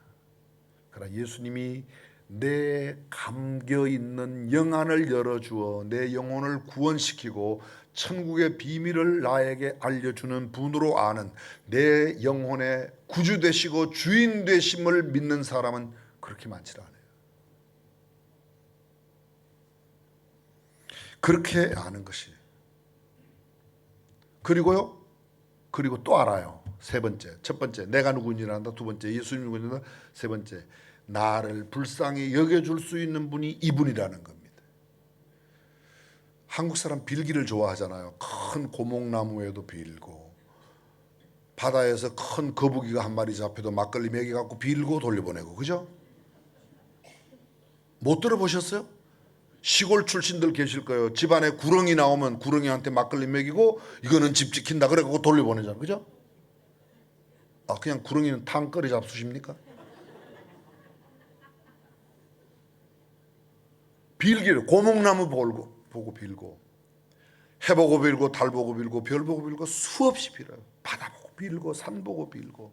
그러나 예수님이 내 감겨 있는 영안을 열어주어 내 영혼을 구원시키고 천국의 비밀을 나에게 알려주는 분으로 아는, 내 영혼의 구주 되시고 주인 되심을 믿는 사람은 그렇게 많지 않아요. 그렇게 아는 것이. 그리고 또 알아요. 세 번째, 첫 번째 내가 누구인지를 안다. 두 번째 예수님이 누구인지 안다. 세 번째 나를 불쌍히 여겨줄 수 있는 분이 이분이라는 겁니다. 한국 사람 빌기를 좋아하잖아요. 큰 고목나무에도 빌고, 바다에서 큰 거북이가 한 마리 잡혀도 막걸리 먹여갖고 빌고 돌려보내고, 그죠? 못 들어보셨어요? 시골 출신들 계실 거예요. 집안에 구렁이 나오면 구렁이한테 막걸리 먹이고 이거는 집 지킨다 그래갖고 돌려보내잖아요. 그죠? 그냥 구렁이는 탕거리 잡수십니까? 빌기를, 고목나무 보고 빌고, 해보고 빌고, 달보고 빌고, 별보고 빌고, 수없이 빌어요. 바다 보고 빌고, 산 보고 빌고.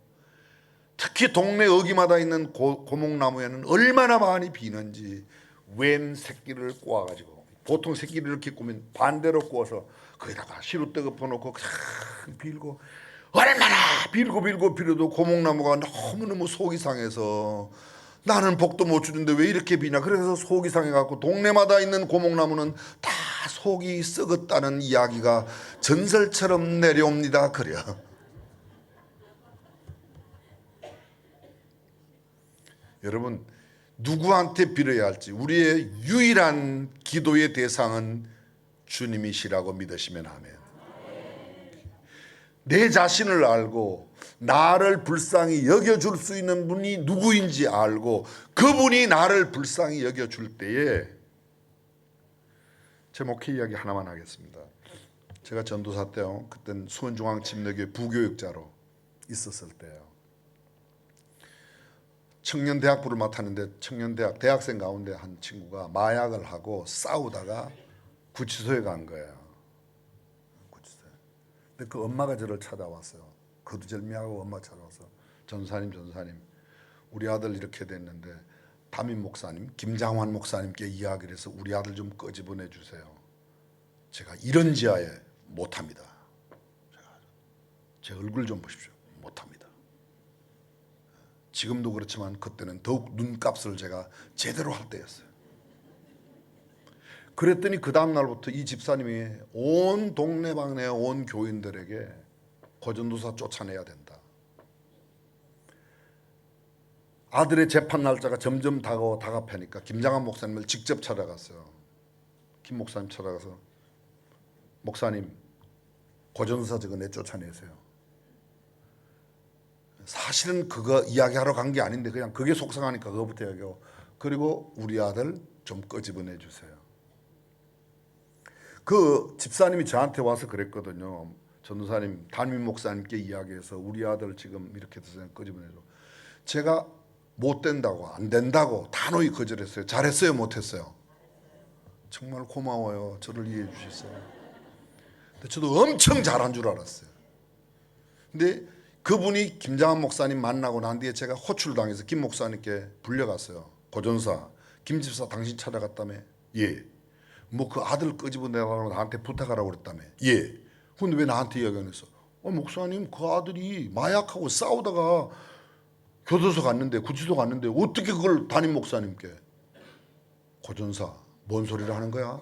특히 동네 어귀마다 있는 고목나무에는 얼마나 많이 비는지, 웬 새끼를 꼬아가지고, 보통 새끼를 이렇게 꼬면 반대로 꼬아서 거기다가 시루떡 엎어놓고 빌고, 얼마나 빌고 빌어도 고목나무가 너무너무 속이 상해서 나는 복도 못 주는데 왜 이렇게 비냐. 그래서 속이 상해갖고 동네마다 있는 고목나무는 다 속이 썩었다는 이야기가 전설처럼 내려옵니다. 그래. 여러분 누구한테 빌어야 할지 우리의 유일한 기도의 대상은 주님이시라고 믿으시면 아멘. 내 자신을 알고 나를 불쌍히 여겨줄 수 있는 분이 누구인지 알고 그분이 나를 불쌍히 여겨줄 때에 제 목회 이야기 하나만 하겠습니다. 제가 전도사 때요. 그땐 수원중앙침례교회 부교육자로 있었을 때요. 청년대학부를 맡았는데 청년대학 대학생 가운데 한 친구가 마약을 하고 싸우다가 구치소에 간 거예요. 구치소에. 근데 그 엄마가 저를 찾아왔어요. 거두절미하고 엄마 찾아와서 전사님 우리 아들 이렇게 됐는데 담임 목사님 김장환 목사님께 이야기를 해서 우리 아들 좀 끄집어내 주세요. 제가 이런 지하에 못합니다. 제 얼굴 좀 보십시오. 못합니다. 지금도 그렇지만 그때는 더욱 눈값을 제가 제대로 할 때였어요. 그랬더니 그 다음 날부터 이 집사님이 온 동네방네 온 교인들에게 고전도사 쫓아내야 된다. 아들의 재판 날짜가 점점 다가가니까 김장한 목사님을 직접 찾아갔어요. 김 목사님 찾아가서 목사님 고전도사 저거 내쫓아내세요. 사실은 그거 이야기하러 간 게 아닌데 그냥 그게 속상하니까 그거부터 이야기하고 그리고 우리 아들 좀 끄집어내 주세요. 그 집사님이 저한테 와서 그랬거든요. 전도사님 담임 목사님께 이야기해서 우리 아들 지금 이렇게 해서 끄집어내줘. 제가 못 된다고 안 된다고 단호히 거절했어요. 잘했어요 못했어요? 정말 고마워요. 저를 이해해 주셨어요. 근데 저도 엄청 잘한 줄 알았어요. 근데 그분이 김장한 목사님 만나고 난 뒤에 제가 호출당해서 김 목사님께 불려갔어요. 고전사 김 집사 당신 찾아갔다며? 예. 뭐 그 아들 끄집어내라고 나한테 부탁하라고 그랬다며? 예. 근데 왜 나한테 이야기 안 했어? 목사님 그 아들이 마약하고 싸우다가 교도소 갔는데 구치소 갔는데 어떻게 그걸 담임 목사님께? 고전사 뭔 소리를 하는 거야?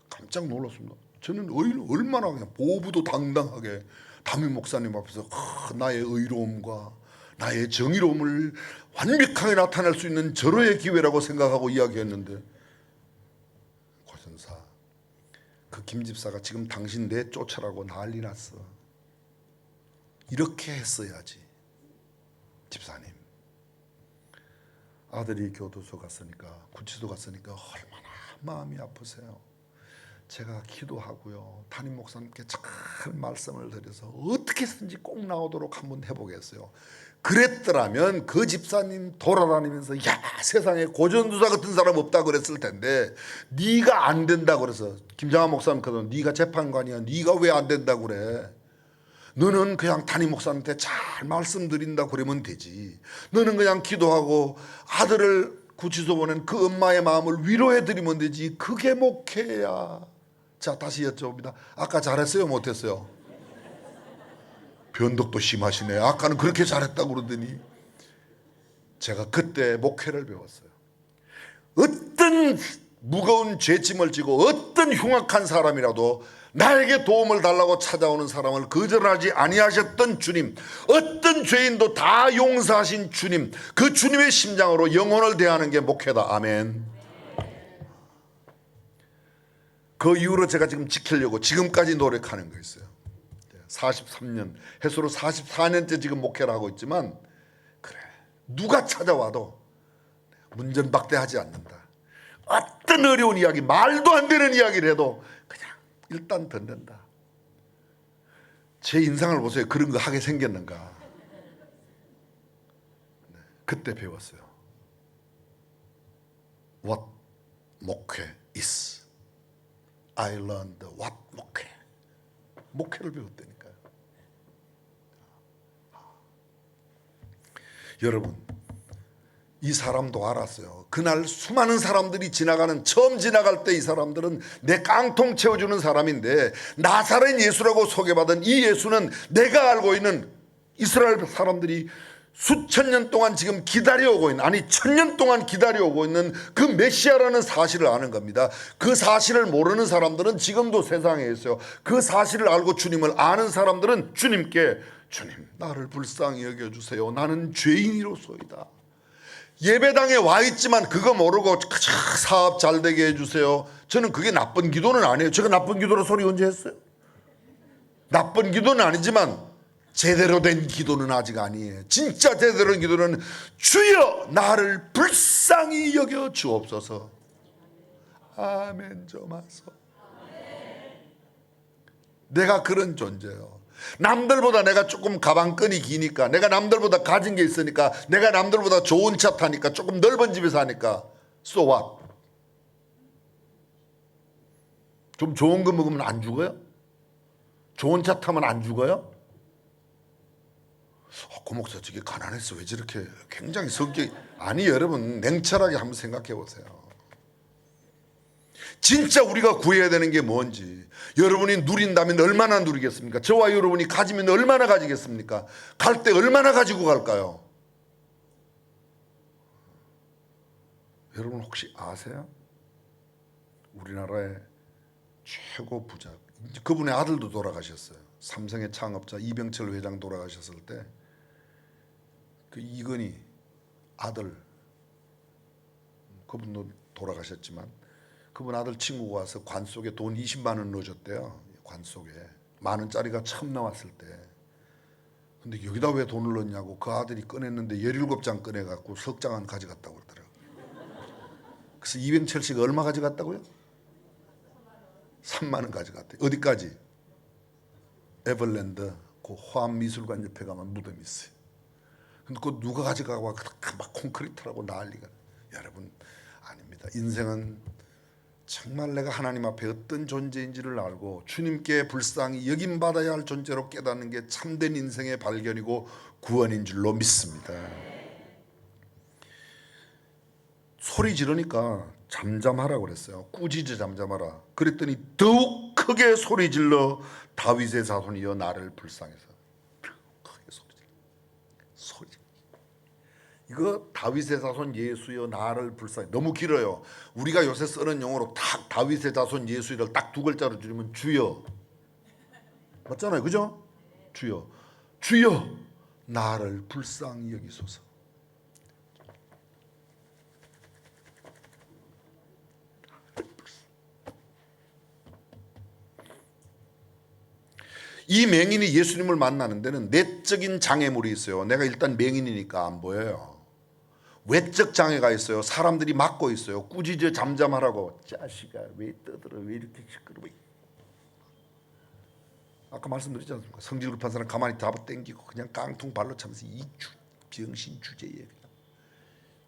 깜짝 놀랐습니다. 저는 얼마나 그냥 보부도 당당하게 담임 목사님 앞에서 나의 의로움과 나의 정의로움을 완벽하게 나타낼 수 있는 절호의 기회라고 생각하고 이야기했는데 고전사 그 김 집사가 지금 당신 내쫓으라고 난리 났어. 이렇게 했어야지. 집사님 아들이 교도소 갔으니까 구치소 갔으니까 얼마나 마음이 아프세요. 제가 기도하고요 담임 목사님께 잘 말씀을 드려서 어떻게든지 꼭 나오도록 한번 해보겠어요. 그랬더라면 그 집사님 돌아다니면서 야 세상에 고전도사 같은 사람 없다 그랬을 텐데 네가 안 된다 그래서 김장한 목사님 그러면 네가 재판관이야 네가 왜 안 된다고 그래. 너는 그냥 담임 목사님한테 잘 말씀드린다 그러면 되지. 너는 그냥 기도하고 아들을 구치소 보낸 그 엄마의 마음을 위로해 드리면 되지. 그게 목회야. 자 다시 여쭤봅니다. 아까 잘했어요 못했어요? 변덕도 심하시네. 아까는 그렇게 잘했다고 그러더니. 제가 그때 목회를 배웠어요. 어떤 무거운 죄짐을 지고 어떤 흉악한 사람이라도 나에게 도움을 달라고 찾아오는 사람을 거절하지 아니하셨던 주님, 어떤 죄인도 다 용서하신 주님, 그 주님의 심장으로 영혼을 대하는 게 목회다. 아멘. 그 이후로 제가 지금 지키려고 지금까지 노력하는 거 있어요. 43년 해수로 44년째 지금 목회를 하고 있지만 그래 누가 찾아와도 문전박대하지 않는다. 어떤 어려운 이야기 말도 안 되는 이야기를 해도 그냥 일단 듣는다. 제 인상을 보세요. 그런 거 하게 생겼는가. 그때 배웠어요. What 목회 is. I learned what 목회. 목회를 배웠다니까요. 여러분 이 사람도 알았어요. 그날 수많은 사람들이 처음 지나갈 때 이 사람들은 내 깡통 채워주는 사람인데 나사렛 예수라고 소개받은 이 예수는 내가 알고 있는 이스라엘 사람들이 수천 년 동안 지금 기다려오고 있는, 아니 천년 동안 기다려오고 있는 그 메시아라는 사실을 아는 겁니다. 그 사실을 모르는 사람들은 지금도 세상에 있어요. 그 사실을 알고 주님을 아는 사람들은 주님께 주님 나를 불쌍히 여겨주세요. 나는 죄인이로소이다. 예배당에 와 있지만 그거 모르고 사업 잘 되게 해주세요. 저는 그게 나쁜 기도는 아니에요. 제가 나쁜 기도로 소리 언제 했어요? 나쁜 기도는 아니지만 제대로 된 기도는 아직 아니에요. 진짜 제대로 된 기도는 주여 나를 불쌍히 여겨 주옵소서. 아멘 좀 하소. 내가 그런 존재예요. 남들보다 내가 조금 가방끈이 기니까, 내가 남들보다 가진 게 있으니까, 내가 남들보다 좋은 차 타니까, 조금 넓은 집에 사니까 so what? 좀 좋은 거 먹으면 안 죽어요? 좋은 차 타면 안 죽어요? 그 목사 저게 가난해서 왜 저렇게 굉장히 성격이, 아니 여러분 냉철하게 한번 생각해 보세요. 진짜 우리가 구해야 되는 게 뭔지, 여러분이 누린다면 얼마나 누리겠습니까? 저와 여러분이 가지면 얼마나 가지겠습니까? 갈 때 얼마나 가지고 갈까요? 여러분 혹시 아세요? 우리나라의 최고 부자, 그분의 아들도 돌아가셨어요. 삼성의 창업자 이병철 회장 돌아가셨을 때 그 이건희 아들, 그분도 돌아가셨지만 그분 아들 친구가 와서 관 속에 돈 20만 원 넣어줬대요. 관 속에 만 원짜리가 처음 나왔을 때. 근데 여기다 왜 돈을 넣냐고 그 아들이 꺼냈는데 17장 꺼내갖고 석장은 가져갔다고 그러더라고요. 그래서 이병철 씨가 얼마 가져갔다고요? 3만 원 가져갔대요. 어디까지? 에버랜드 그 화암미술관 옆에 가면 무덤이 있어요. 근데 그거 누가 가져가고 막 콘크리트라고 난리가. 여러분 아닙니다. 인생은 정말 내가 하나님 앞에 어떤 존재인지를 알고 주님께 불쌍히 여김받아야 할 존재로 깨닫는 게 참된 인생의 발견이고 구원인 줄로 믿습니다. 소리 지르니까 잠잠하라고 그랬어요. 꾸짖어 잠잠하라. 그랬더니 더욱 크게 소리 질러 다윗의 자손이여 나를 불쌍해서. 크게 소리 질러. 이거 다윗의 자손 예수여 나를 불쌍해. 너무 길어요. 우리가 요새 쓰는 용어로 딱 다윗의 자손 예수를 딱 두 글자로 줄이면 주여. 맞잖아요, 그죠? 주여, 주여 나를 불쌍히 여기소서. 이 맹인이 예수님을 만나는 데는 내적인 장애물이 있어요. 내가 일단 맹인이니까 안 보여요. 외적 장애가 있어요. 사람들이 막고 있어요. 꾸짖어 잠잠하라고. 자식아 왜 떠들어, 왜 이렇게 시끄러워. 아까 말씀드렸지 않습니까? 성질 급한 사람 가만히 잡아당기고 그냥 깡통 발로 차면서 이 병신 주제에 그냥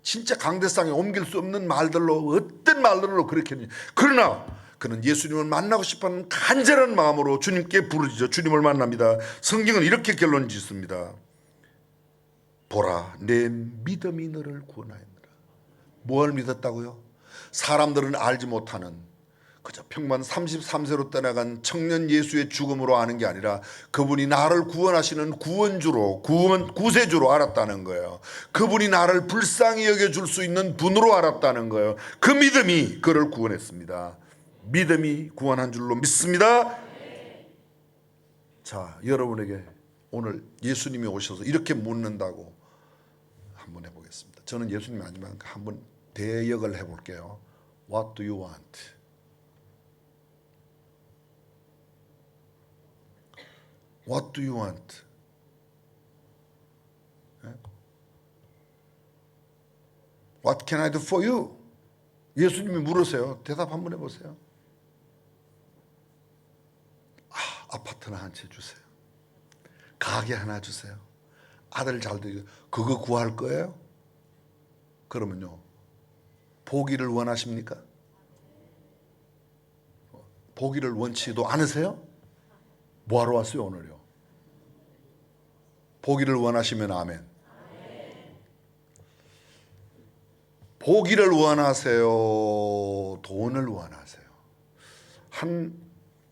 진짜 강대상에 옮길 수 없는 말들로, 어떤 말들로 그렇게 했는지. 그러나 그는 예수님을 만나고 싶어하는 간절한 마음으로 주님께 부르짖어 주님을 만납니다. 성경은 이렇게 결론 짓습니다. 보라 내 믿음이 너를 구원하였느라. 뭘 믿었다고요? 사람들은 알지 못하는 그저 평범한 33세로 떠나간 청년 예수의 죽음으로 아는 게 아니라 그분이 나를 구원하시는 구원주로, 구세주로 알았다는 거예요. 그분이 나를 불쌍히 여겨줄 수 있는 분으로 알았다는 거예요. 그 믿음이 그를 구원했습니다. 믿음이 구원한 줄로 믿습니다. 자, 여러분에게 오늘 예수님이 오셔서 이렇게 묻는다고 한번 해보겠습니다. 저는 예수님이 아니지만 한번 대역을 해볼게요. What do you want? What do you want? What can I do for you? 예수님이 물으세요. 대답 한번 해보세요. 아파트나 한 채 주세요. 가게 하나 주세요. 아들 잘 되게. 그거 구할 거예요? 그러면요, 보기를 원하십니까? 보기를 원치도 않으세요? 뭐하러 왔어요 오늘요? 보기를 원하시면 아멘. 보기를 원하세요? 돈을 원하세요? 한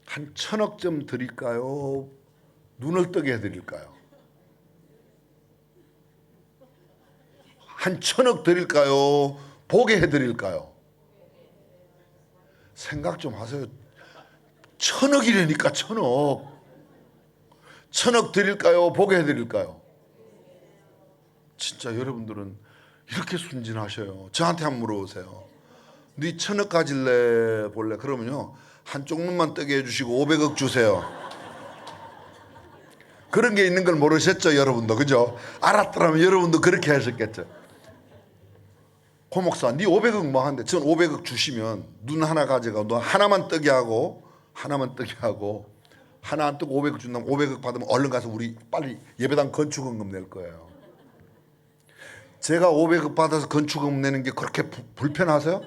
1,000억 드릴까요? 눈을 뜨게 해드릴까요? 1,000억 드릴까요? 보게 해드릴까요? 생각 좀 하세요. 1,000억이라니까 1,000억. 1,000억 드릴까요? 보게 해드릴까요? 진짜 여러분들은 이렇게 순진하셔요. 저한테 한번 물어보세요. 네 1,000억 가질래 볼래? 그러면요, 한쪽 눈만 뜨게 해주시고 500억 주세요. 그런 게 있는 걸 모르셨죠, 여러분도? 그죠? 알았더라면 여러분도 그렇게 하셨겠죠. 고목사, 네 500억 뭐 하는데? 전 500억 주시면 눈 하나 가져가, 너 하나만 뜨게 하고, 하나 안 뜨고 500억 준다면 500억 받으면 얼른 가서 우리 빨리 예배당 건축원금 낼 거예요. 제가 500억 받아서 건축원금 내는 게 그렇게 불편하세요?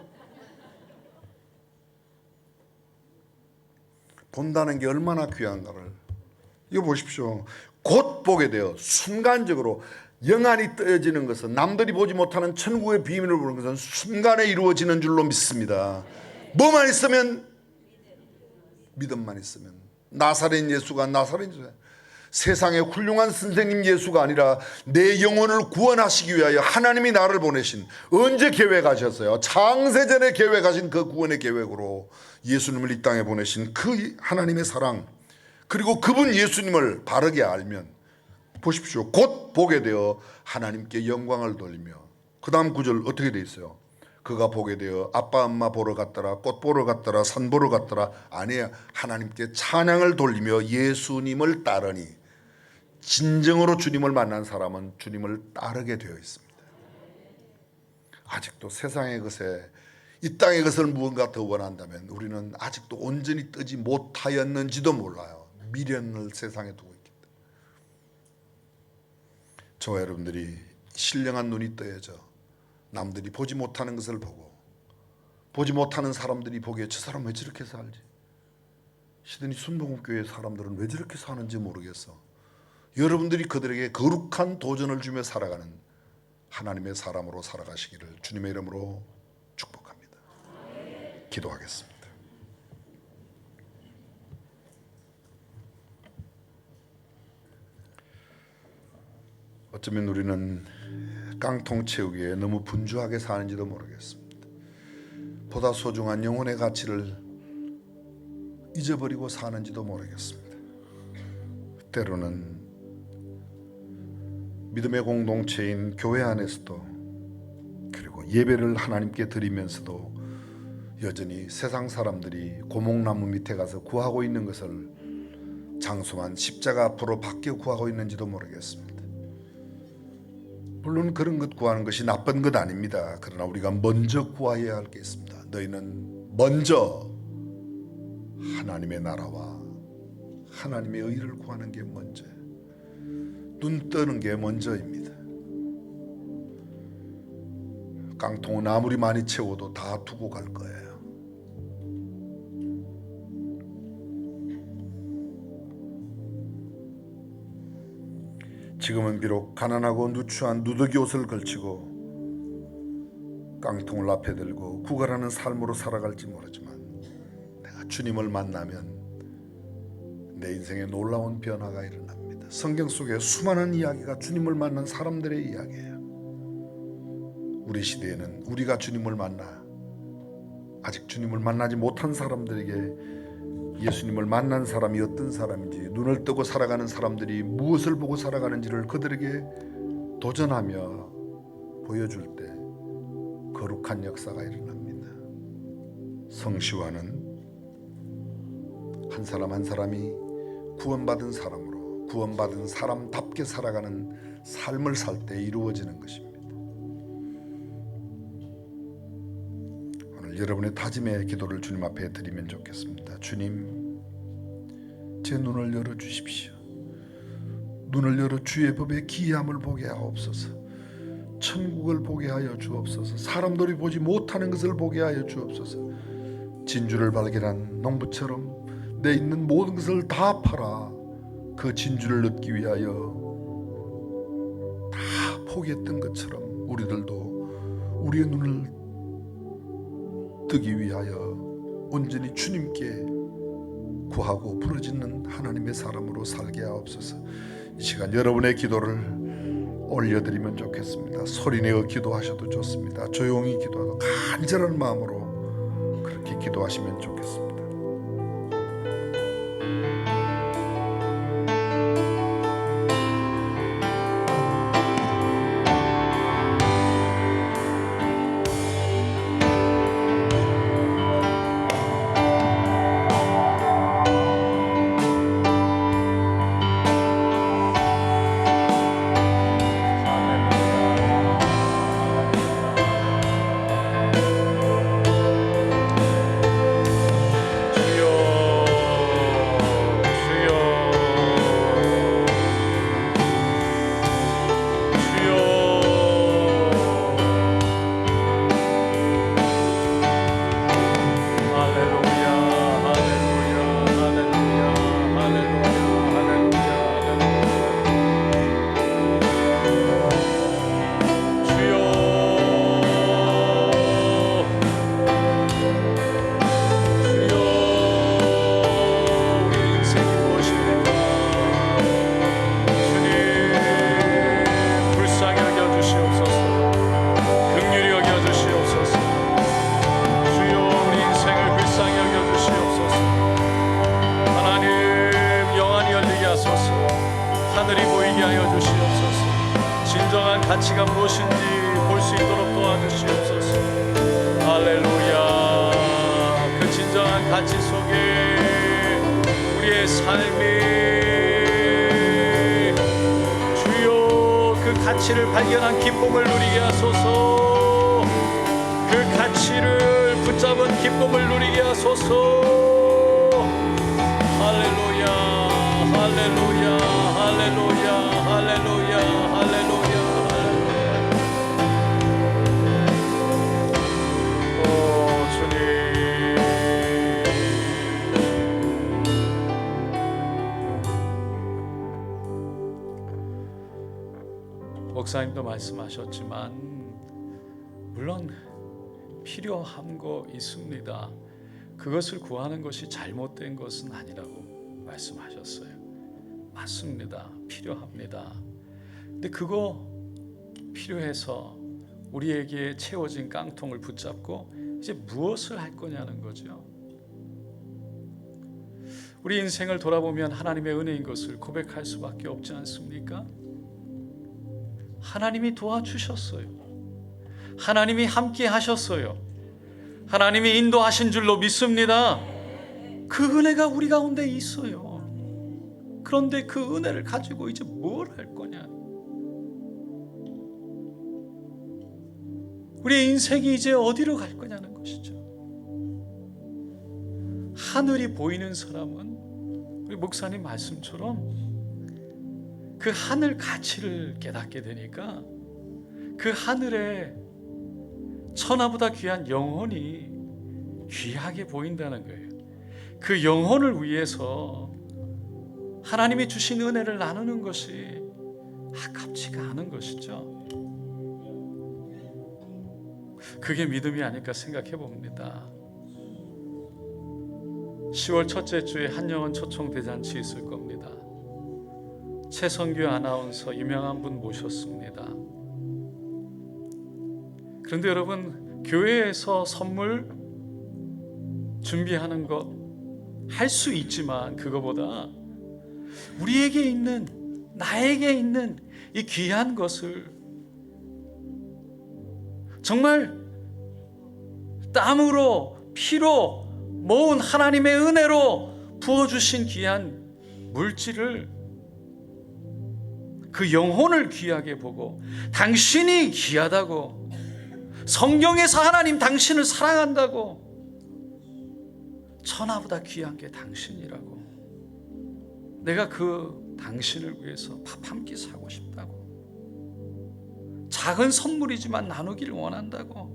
본다는 게 얼마나 귀한가를. 이거 보십시오. 곧 보게 돼요. 순간적으로 영안이 떠지는 것은, 남들이 보지 못하는 천국의 비밀을 보는 것은 순간에 이루어지는 줄로 믿습니다. 뭐만 있으면, 믿음만 있으면. 나사렛 예수가 세상의 훌륭한 선생님 예수가 아니라 내 영혼을 구원하시기 위하여 하나님이 나를 보내신, 언제 계획하셨어요? 창세전에 계획하신 그 구원의 계획으로 예수님을 이 땅에 보내신 그 하나님의 사랑, 그리고 그분 예수님을 바르게 알면 보십시오. 곧 보게 되어 하나님께 영광을 돌리며, 그 다음 구절 어떻게 돼 있어요? 그가 보게 되어 아빠 엄마 보러 갔더라, 꽃 보러 갔더라, 산 보러 갔더라. 아니에요. 하나님께 찬양을 돌리며 예수님을 따르니, 진정으로 주님을 만난 사람은 주님을 따르게 되어 있습니다. 아직도 세상의 것에, 이 땅의 것을 무언가 더 원한다면 우리는 아직도 온전히 뜨지 못하였는지도 몰라요. 미련을 세상에 두고 있기 때문에. 저와 여러분들이 신령한 눈이 떠야져 남들이 보지 못하는 것을 보고, 보지 못하는 사람들이 보기에 저 사람 왜 저렇게 살지? 시드니 순복음교회 사람들은 왜 저렇게 사는지 모르겠어. 여러분들이 그들에게 거룩한 도전을 주며 살아가는 하나님의 사람으로 살아가시기를 주님의 이름으로 축복합니다. 기도하겠습니다. 어쩌면 우리는 깡통 채우기에 너무 분주하게 사는지도 모르겠습니다. 보다 소중한 영혼의 가치를 잊어버리고 사는지도 모르겠습니다. 때로는 믿음의 공동체인 교회 안에서도, 그리고 예배를 하나님께 드리면서도 여전히 세상 사람들이 고목나무 밑에 가서 구하고 있는 것을 장수만 십자가 앞으로 밖에 구하고 있는지도 모르겠습니다. 물론 그런 것 구하는 것이 나쁜 것 아닙니다. 그러나 우리가 먼저 구해야 할 게 있습니다. 너희는 먼저 하나님의 나라와 하나님의 의를 구하는 게 먼저예요. 눈 뜨는 게 먼저입니다. 깡통은 아무리 많이 채워도 다 두고 갈 거예요. 지금은 비록 가난하고 누추한 누더기 옷을 걸치고 깡통을 앞에 들고 구걸하는 삶으로 살아갈지 모르지만, 내가 주님을 만나면 내 인생에 놀라운 변화가 일어납니다. 성경 속에 수많은 이야기가 주님을 만난 사람들의 이야기예요. 우리 시대에는 우리가 주님을 만나, 아직 주님을 만나지 못한 사람들에게 예수님을 만난 사람이 어떤 사람인지, 눈을 뜨고 살아가는 사람들이 무엇을 보고 살아가는지를 그들에게 도전하며 보여줄 때 거룩한 역사가 일어납니다. 성시와는 한 사람 한 사람이 구원받은 사람으로, 구원받은 사람답게 살아가는 삶을 살 때 이루어지는 것입니다. 오늘 여러분의 다짐의 기도를 주님 앞에 드리면 좋겠습니다. 주님, 제 눈을 열어주십시오. 눈을 열어 주의 법의 기이함을 보게 하옵소서. 천국을 보게 하여 주옵소서. 사람들이 보지 못하는 것을 보게 하여 주옵소서. 진주를 발견한 농부처럼 내 있는 모든 것을 다 팔아 그 진주를 얻기 위하여 다 포기했던 것처럼 우리들도 우리의 눈을 뜨기 위하여 온전히 주님께 구하고 부르짖는 하나님의 사람으로 살게 하옵소서. 이 시간 여러분의 기도를 올려드리면 좋겠습니다. 소리내어 기도하셔도 좋습니다. 조용히 기도하고 간절한 마음으로 그렇게 기도하시면 좋겠습니다. 가치가 무엇인지 볼 수 있도록 도와주시옵소서. 할렐루야. 그 진정한 가치 속에 우리의 삶이 주여 그 가치를 발견한 기쁨을 누리게 하소서. 그 가치를 붙잡은 기쁨을 누리게 하소서. 할렐루야 할렐루야 할렐루야 할렐루야 할렐루야. 오 주님. 목사님도 말씀하셨지만 물론 필요한 거 있습니다. 그것을 구하는 것이 잘못된 것은 아니라고 말씀하셨어요. 맞습니다. 필요합니다. 근데 그거 필요해서 우리에게 채워진 깡통을 붙잡고 이제 무엇을 할 거냐는 거죠. 우리 인생을 돌아보면 하나님의 은혜인 것을 고백할 수밖에 없지 않습니까? 하나님이 도와주셨어요. 하나님이 함께 하셨어요. 하나님이 인도하신 줄로 믿습니다. 그 은혜가 우리 가운데 있어요. 그런데 그 은혜를 가지고 이제 뭘 할 거냐? 우리의 인생이 이제 어디로 갈 거냐는 것이죠. 하늘이 보이는 사람은 우리 목사님 말씀처럼 그 하늘 가치를 깨닫게 되니까 그 하늘에 천하보다 귀한 영혼이 귀하게 보인다는 거예요. 그 영혼을 위해서 하나님이 주신 은혜를 나누는 것이 아깝지가 않은 것이죠. 그게 믿음이 아닐까 생각해 봅니다. 10월 첫째 주에 한영원 초청 대잔치 있을 겁니다. 최성규 아나운서 유명한 분 모셨습니다. 그런데 여러분, 교회에서 선물 준비하는 것 할 수 있지만 그거보다 우리에게 있는, 나에게 있는 이 귀한 것을 정말 땀으로 피로 모은 하나님의 은혜로 부어주신 귀한 물질을, 그 영혼을 귀하게 보고 당신이 귀하다고, 성경에서 하나님 당신을 사랑한다고, 천하보다 귀한 게 당신이라고, 내가 그 당신을 위해서 밥 한 끼 사고 싶다고, 작은 선물이지만 나누기를 원한다고,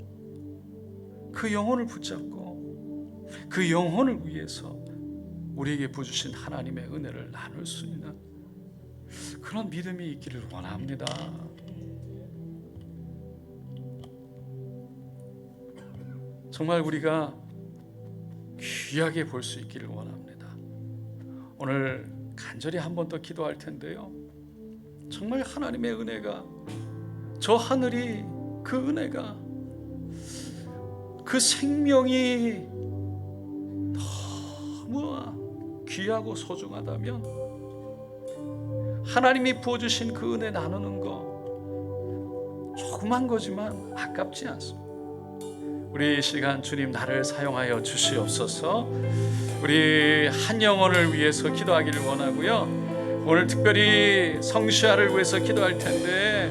그 영혼을 붙잡고 그 영혼을 위해서 우리에게 부어주신 하나님의 은혜를 나눌 수 있는 그런 믿음이 있기를 원합니다. 정말 우리가 귀하게 볼 수 있기를 원합니다. 오늘 간절히 한 번 더 기도할 텐데요, 정말 하나님의 은혜가, 저 하늘이, 그 은혜가, 그 생명이 너무 귀하고 소중하다면 하나님이 부어주신 그 은혜 나누는 거 조그만 거지만 아깝지 않습니다. 우리 이 시간 주님 나를 사용하여 주시옵소서. 우리 한 영혼을 위해서 기도하기를 원하고요, 오늘 특별히 성시아를 위해서 기도할 텐데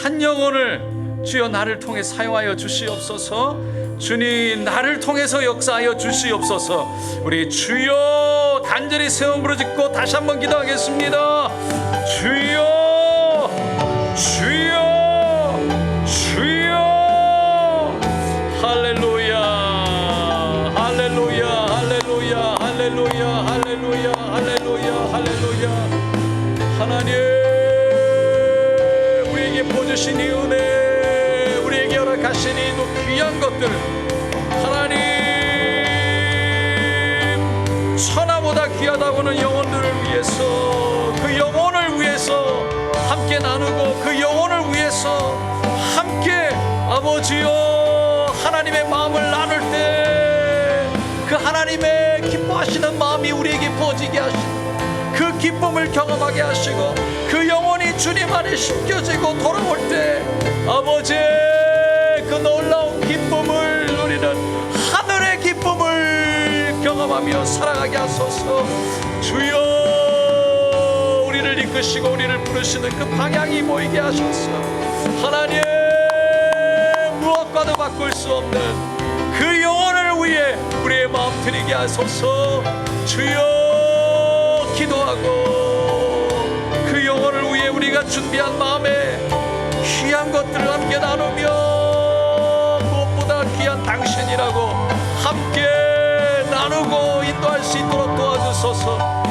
한 영혼을 주여 나를 통해 사용하여 주시옵소서. 주님 나를 통해서 역사하여 주시옵소서. 우리 주여 간절히 세 몸으로 짓고 다시 한번 기도하겠습니다. 주여 주여 주여. 할렐루야 할렐루야 할렐루야 할렐루야 할렐루야 할렐루야 할렐루야. 하나님 우리에게 보여주신 이 은혜, 우리에게 허락하신 이 귀한 것들, 하나님 천하보다 귀하다고는 영혼들을 위해서, 그 영혼을 위해서 함께 나누고 그 영혼을 위해서 함께 아버지여 하나님의 마음을 나눌 때 그 하나님의 기뻐하시는 마음이 우리에게 부어지게 하시고 그 기쁨을 경험하게 하시고 그 영혼이 주님 안에 심겨지고 돌아올 때 아버지의 그 놀라운 기쁨을 누리는 하늘의 기쁨을 경험하며 살아가게 하소서. 주여, 우리를 이끄시고 우리를 부르시는 그 방향이 보이게 하소서. 하나님, 무엇과도 바꿀 수 없는 그 영혼을 위해 우리의 마음 드리게 하소서. 주여, 기도하고 그 영혼을 위해 우리가 준비한 마음에 귀한 것들을 함께 나누며 무엇보다 귀한 당신이라고 함께 나누고 인도할 수 있도록 도와주소서.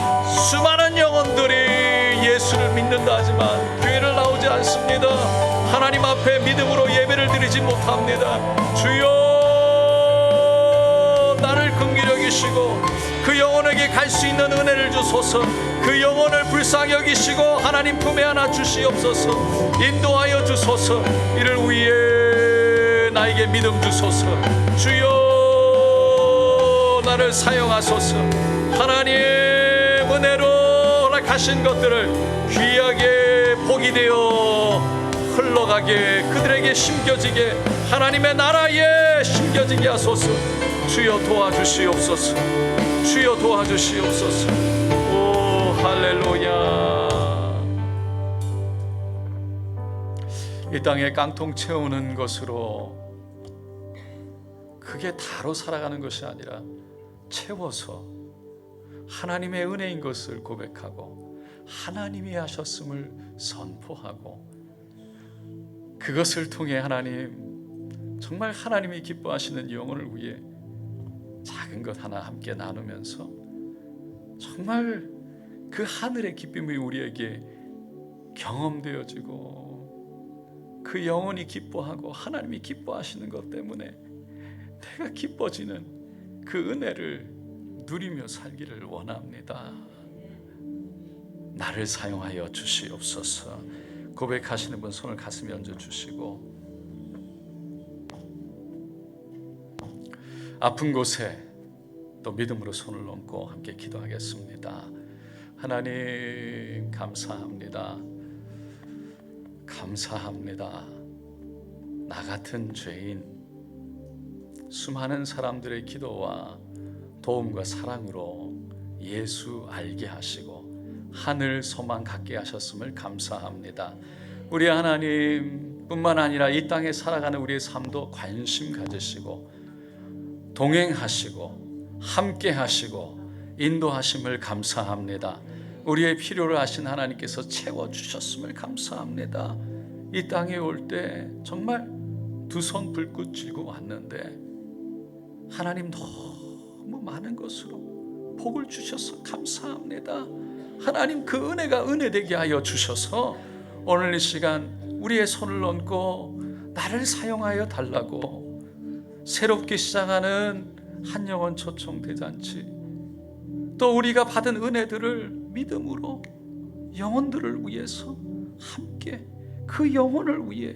수많은 영혼들이 예수를 믿는다 하지만 교회를 나오지 않습니다. 하나님 앞에 믿음으로 예배를 드리지 못합니다. 주여, 나를 긍휼히 여기시고 그 영혼에게 갈 수 있는 은혜를 주소서. 그 영혼을 불쌍히 여기시고 하나님 품에 안아 주시옵소서. 인도하여 주소서. 이를 위해 나에게 믿음 주소서. 주여, 나를 사용하소서. 하나님 은혜로 허락하신 것들을 귀하게 복이 되어 흘러가게, 그들에게 심겨지게, 하나님의 나라에 심겨지게 하소서. 주여 도와주시옵소서. 주여 도와주시옵소서. 오 할렐루야. 이 땅에 깡통 채우는 것으로 그게 다로 살아가는 것이 아니라 채워서 하나님의 은혜인 것을 고백하고 하나님이 하셨음을 선포하고 그것을 통해 하나님, 정말 하나님이 기뻐하시는 영혼을 위해 작은 것 하나 함께 나누면서 정말 그 하늘의 기쁨이 우리에게 경험되어지고 그 영혼이 기뻐하고 하나님이 기뻐하시는 것 때문에 내가 기뻐지는 그 은혜를 누리며 살기를 원합니다. 나를 사용하여 주시옵소서. 고백하시는 분 손을 가슴에 얹어 주시고 아픈 곳에 또 믿음으로 손을 얹고 함께 기도하겠습니다. 하나님 감사합니다. 감사합니다. 나 같은 죄인 수많은 사람들의 기도와 도움과 사랑으로 예수 알게 하시고 하늘 소망 갖게 하셨음을 감사합니다. 우리 하나님 뿐만 아니라 이 땅에 살아가는 우리의 삶도 관심 가지시고 동행하시고 함께 하시고 인도하심을 감사합니다. 우리의 필요를 아신 하나님께서 채워주셨음을 감사합니다. 이 땅에 올 때 정말 두 손 불꽃 쥐고 왔는데 하나님 너무 많은 것으로 복을 주셔서 감사합니다. 하나님 그 은혜가 은혜되게 하여 주셔서 오늘 이 시간 우리의 손을 얹고 나를 사용하여 달라고 새롭게 시작하는 한영원 초청 대잔치, 또 우리가 받은 은혜들을 믿음으로 영혼들을 위해서 함께 그 영혼을 위해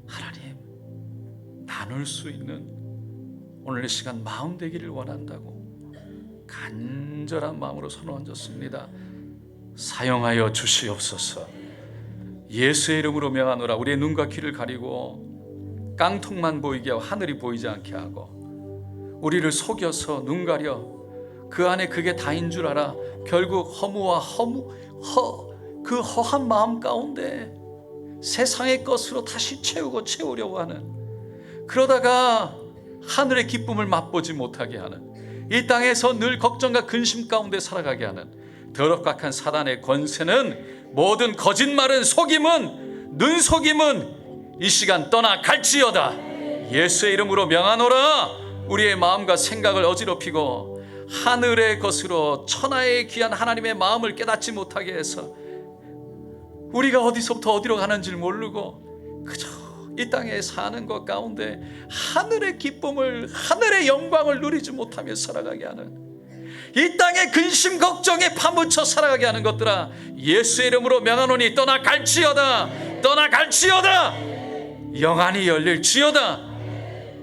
하나님 나눌 수 있는 오늘 이 시간 마음 되기를 원한다고 간절한 마음으로 손을 얹었습니다. 사용하여 주시옵소서. 예수의 이름으로 명하노라. 우리의 눈과 귀를 가리고 깡통만 보이게 하고 하늘이 보이지 않게 하고 우리를 속여서 눈 가려 그 안에 그게 다인 줄 알아 결국 허무와 그 허한 마음 가운데 세상의 것으로 다시 채우려고 하는, 그러다가 하늘의 기쁨을 맛보지 못하게 하는, 이 땅에서 늘 걱정과 근심 가운데 살아가게 하는 더럽각한 사단의 권세는, 모든 거짓말은, 속임은, 눈속임은 이 시간 떠나갈지어다. 예수의 이름으로 명하노라. 우리의 마음과 생각을 어지럽히고 하늘의 것으로 천하의 귀한 하나님의 마음을 깨닫지 못하게 해서 우리가 어디서부터 어디로 가는지를 모르고 그저 이 땅에 사는 것 가운데 하늘의 기쁨을, 하늘의 영광을 누리지 못하며 살아가게 하는, 이 땅의 근심 걱정에 파묻혀 살아가게 하는 것들아, 예수의 이름으로 명하노니 떠나갈지어다. 떠나갈지어다. 영안이 열릴지어다.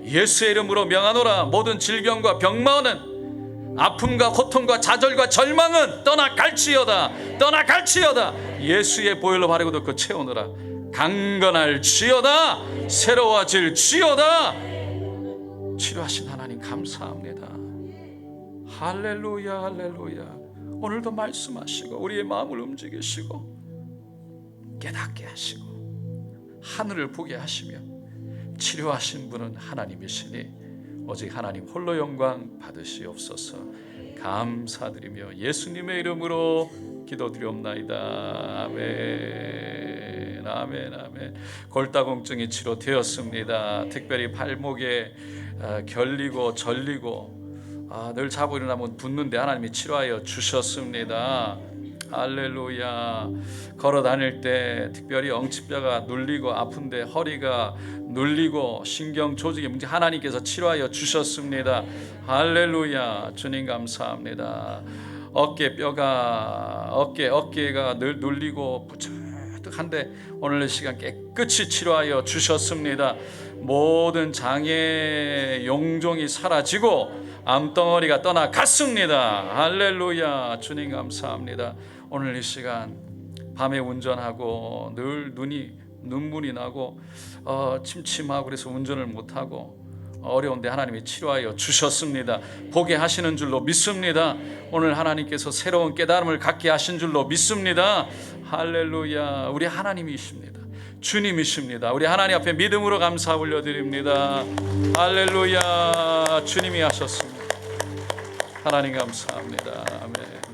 예수의 이름으로 명하노라. 모든 질병과 병마는 아픔과 고통과 좌절과 절망은 떠나갈지어다. 떠나갈지어다. 예수의 보혈로 바르고 그 채우느라. 강건할지어다. 새로워질지어다. 치료하신 하나님 감사합니다. 할렐루야 할렐루야. 오늘도 말씀하시고 우리의 마음을 움직이시고 깨닫게 하시고 하늘을 보게 하시며 치료하신 분은 하나님이시니 오직 하나님 홀로 영광 받으시옵소서. 감사드리며 예수님의 이름으로 기도드리옵나이다. 아멘 아멘 아멘. 골다공증이 치료되었습니다. 특별히 발목에 결리고 절리고 늘 자고 일어나면 붓는데 하나님이 치료하여 주셨습니다. 할렐루야. 걸어 다닐 때 특별히 엉치뼈가 눌리고 아픈데 허리가 눌리고 신경 조직의 문제 하나님께서 치료하여 주셨습니다. 할렐루야. 주님 감사합니다. 어깨가 늘 눌리고 부쩍한데 오늘 이 시간 깨끗이 치료하여 주셨습니다. 모든 장애 용종이 사라지고 암덩어리가 떠나갔습니다. 할렐루야. 주님 감사합니다. 오늘 이 시간 밤에 운전하고 늘 눈물이 나고 침침하고 그래서 운전을 못하고 어려운데 하나님이 치료하여 주셨습니다. 보게 하시는 줄로 믿습니다. 오늘 하나님께서 새로운 깨달음을 갖게 하신 줄로 믿습니다. 할렐루야. 우리 하나님이십니다. 주님이십니다. 우리 하나님 앞에 믿음으로 감사 올려드립니다. 할렐루야. 주님이 하셨습니다. 하나님 감사합니다. 아멘.